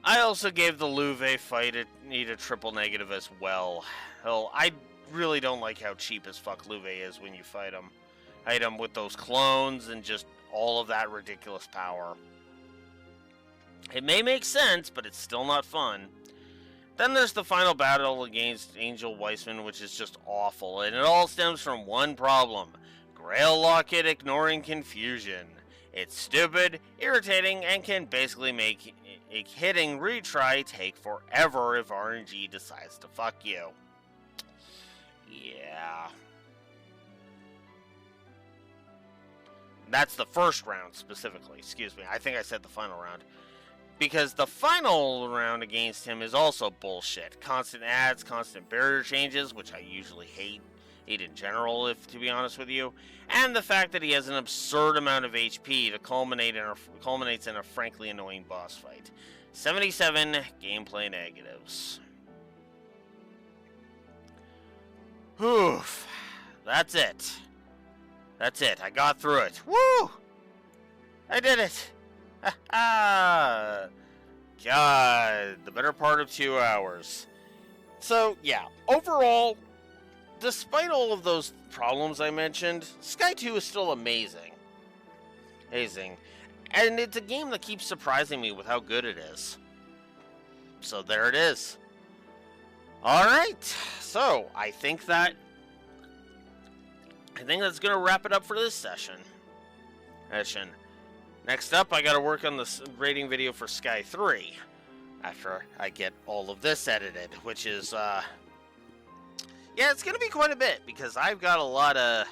I also gave the Louve fight a triple negative as well. Hell, I really don't like how cheap as fuck Louve is when you fight him. Fight him with those clones and just all of that ridiculous power. It may make sense, but it's still not fun. Then there's the final battle against Angel Weissman, which is just awful, and it all stems from one problem: Grail Locket ignoring confusion. It's stupid, irritating, and can basically make a hitting retry take forever if RNG decides to fuck you. Yeah. That's the first round specifically, excuse me. I think I said the final round. Because the final round against him is also bullshit. Constant ads, constant barrier changes, which I usually hate in general, to be honest with you. And the fact that he has an absurd amount of HP to culminates in a frankly annoying boss fight. 77 gameplay negatives. Whew. That's it. That's it. I got through it. Woo! I did it. God, the better part of 2 hours. So, yeah, overall, despite all of those problems I mentioned, Sky 2 is still amazing. And it's a game that keeps surprising me with how good it is. So there it is. Alright, so I think that's going to wrap it up for this session. Next up, I got to work on this rating video for Sky 3. After I get all of this edited, which is, yeah, it's going to be quite a bit, because I've got a lot of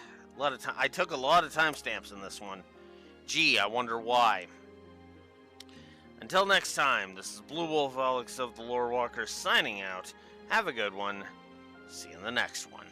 time. I took a lot of timestamps in this one. Gee, I wonder why. Until next time, this is Blue Wolf Alex of the Lore Walker signing out. Have a good one. See you in the next one.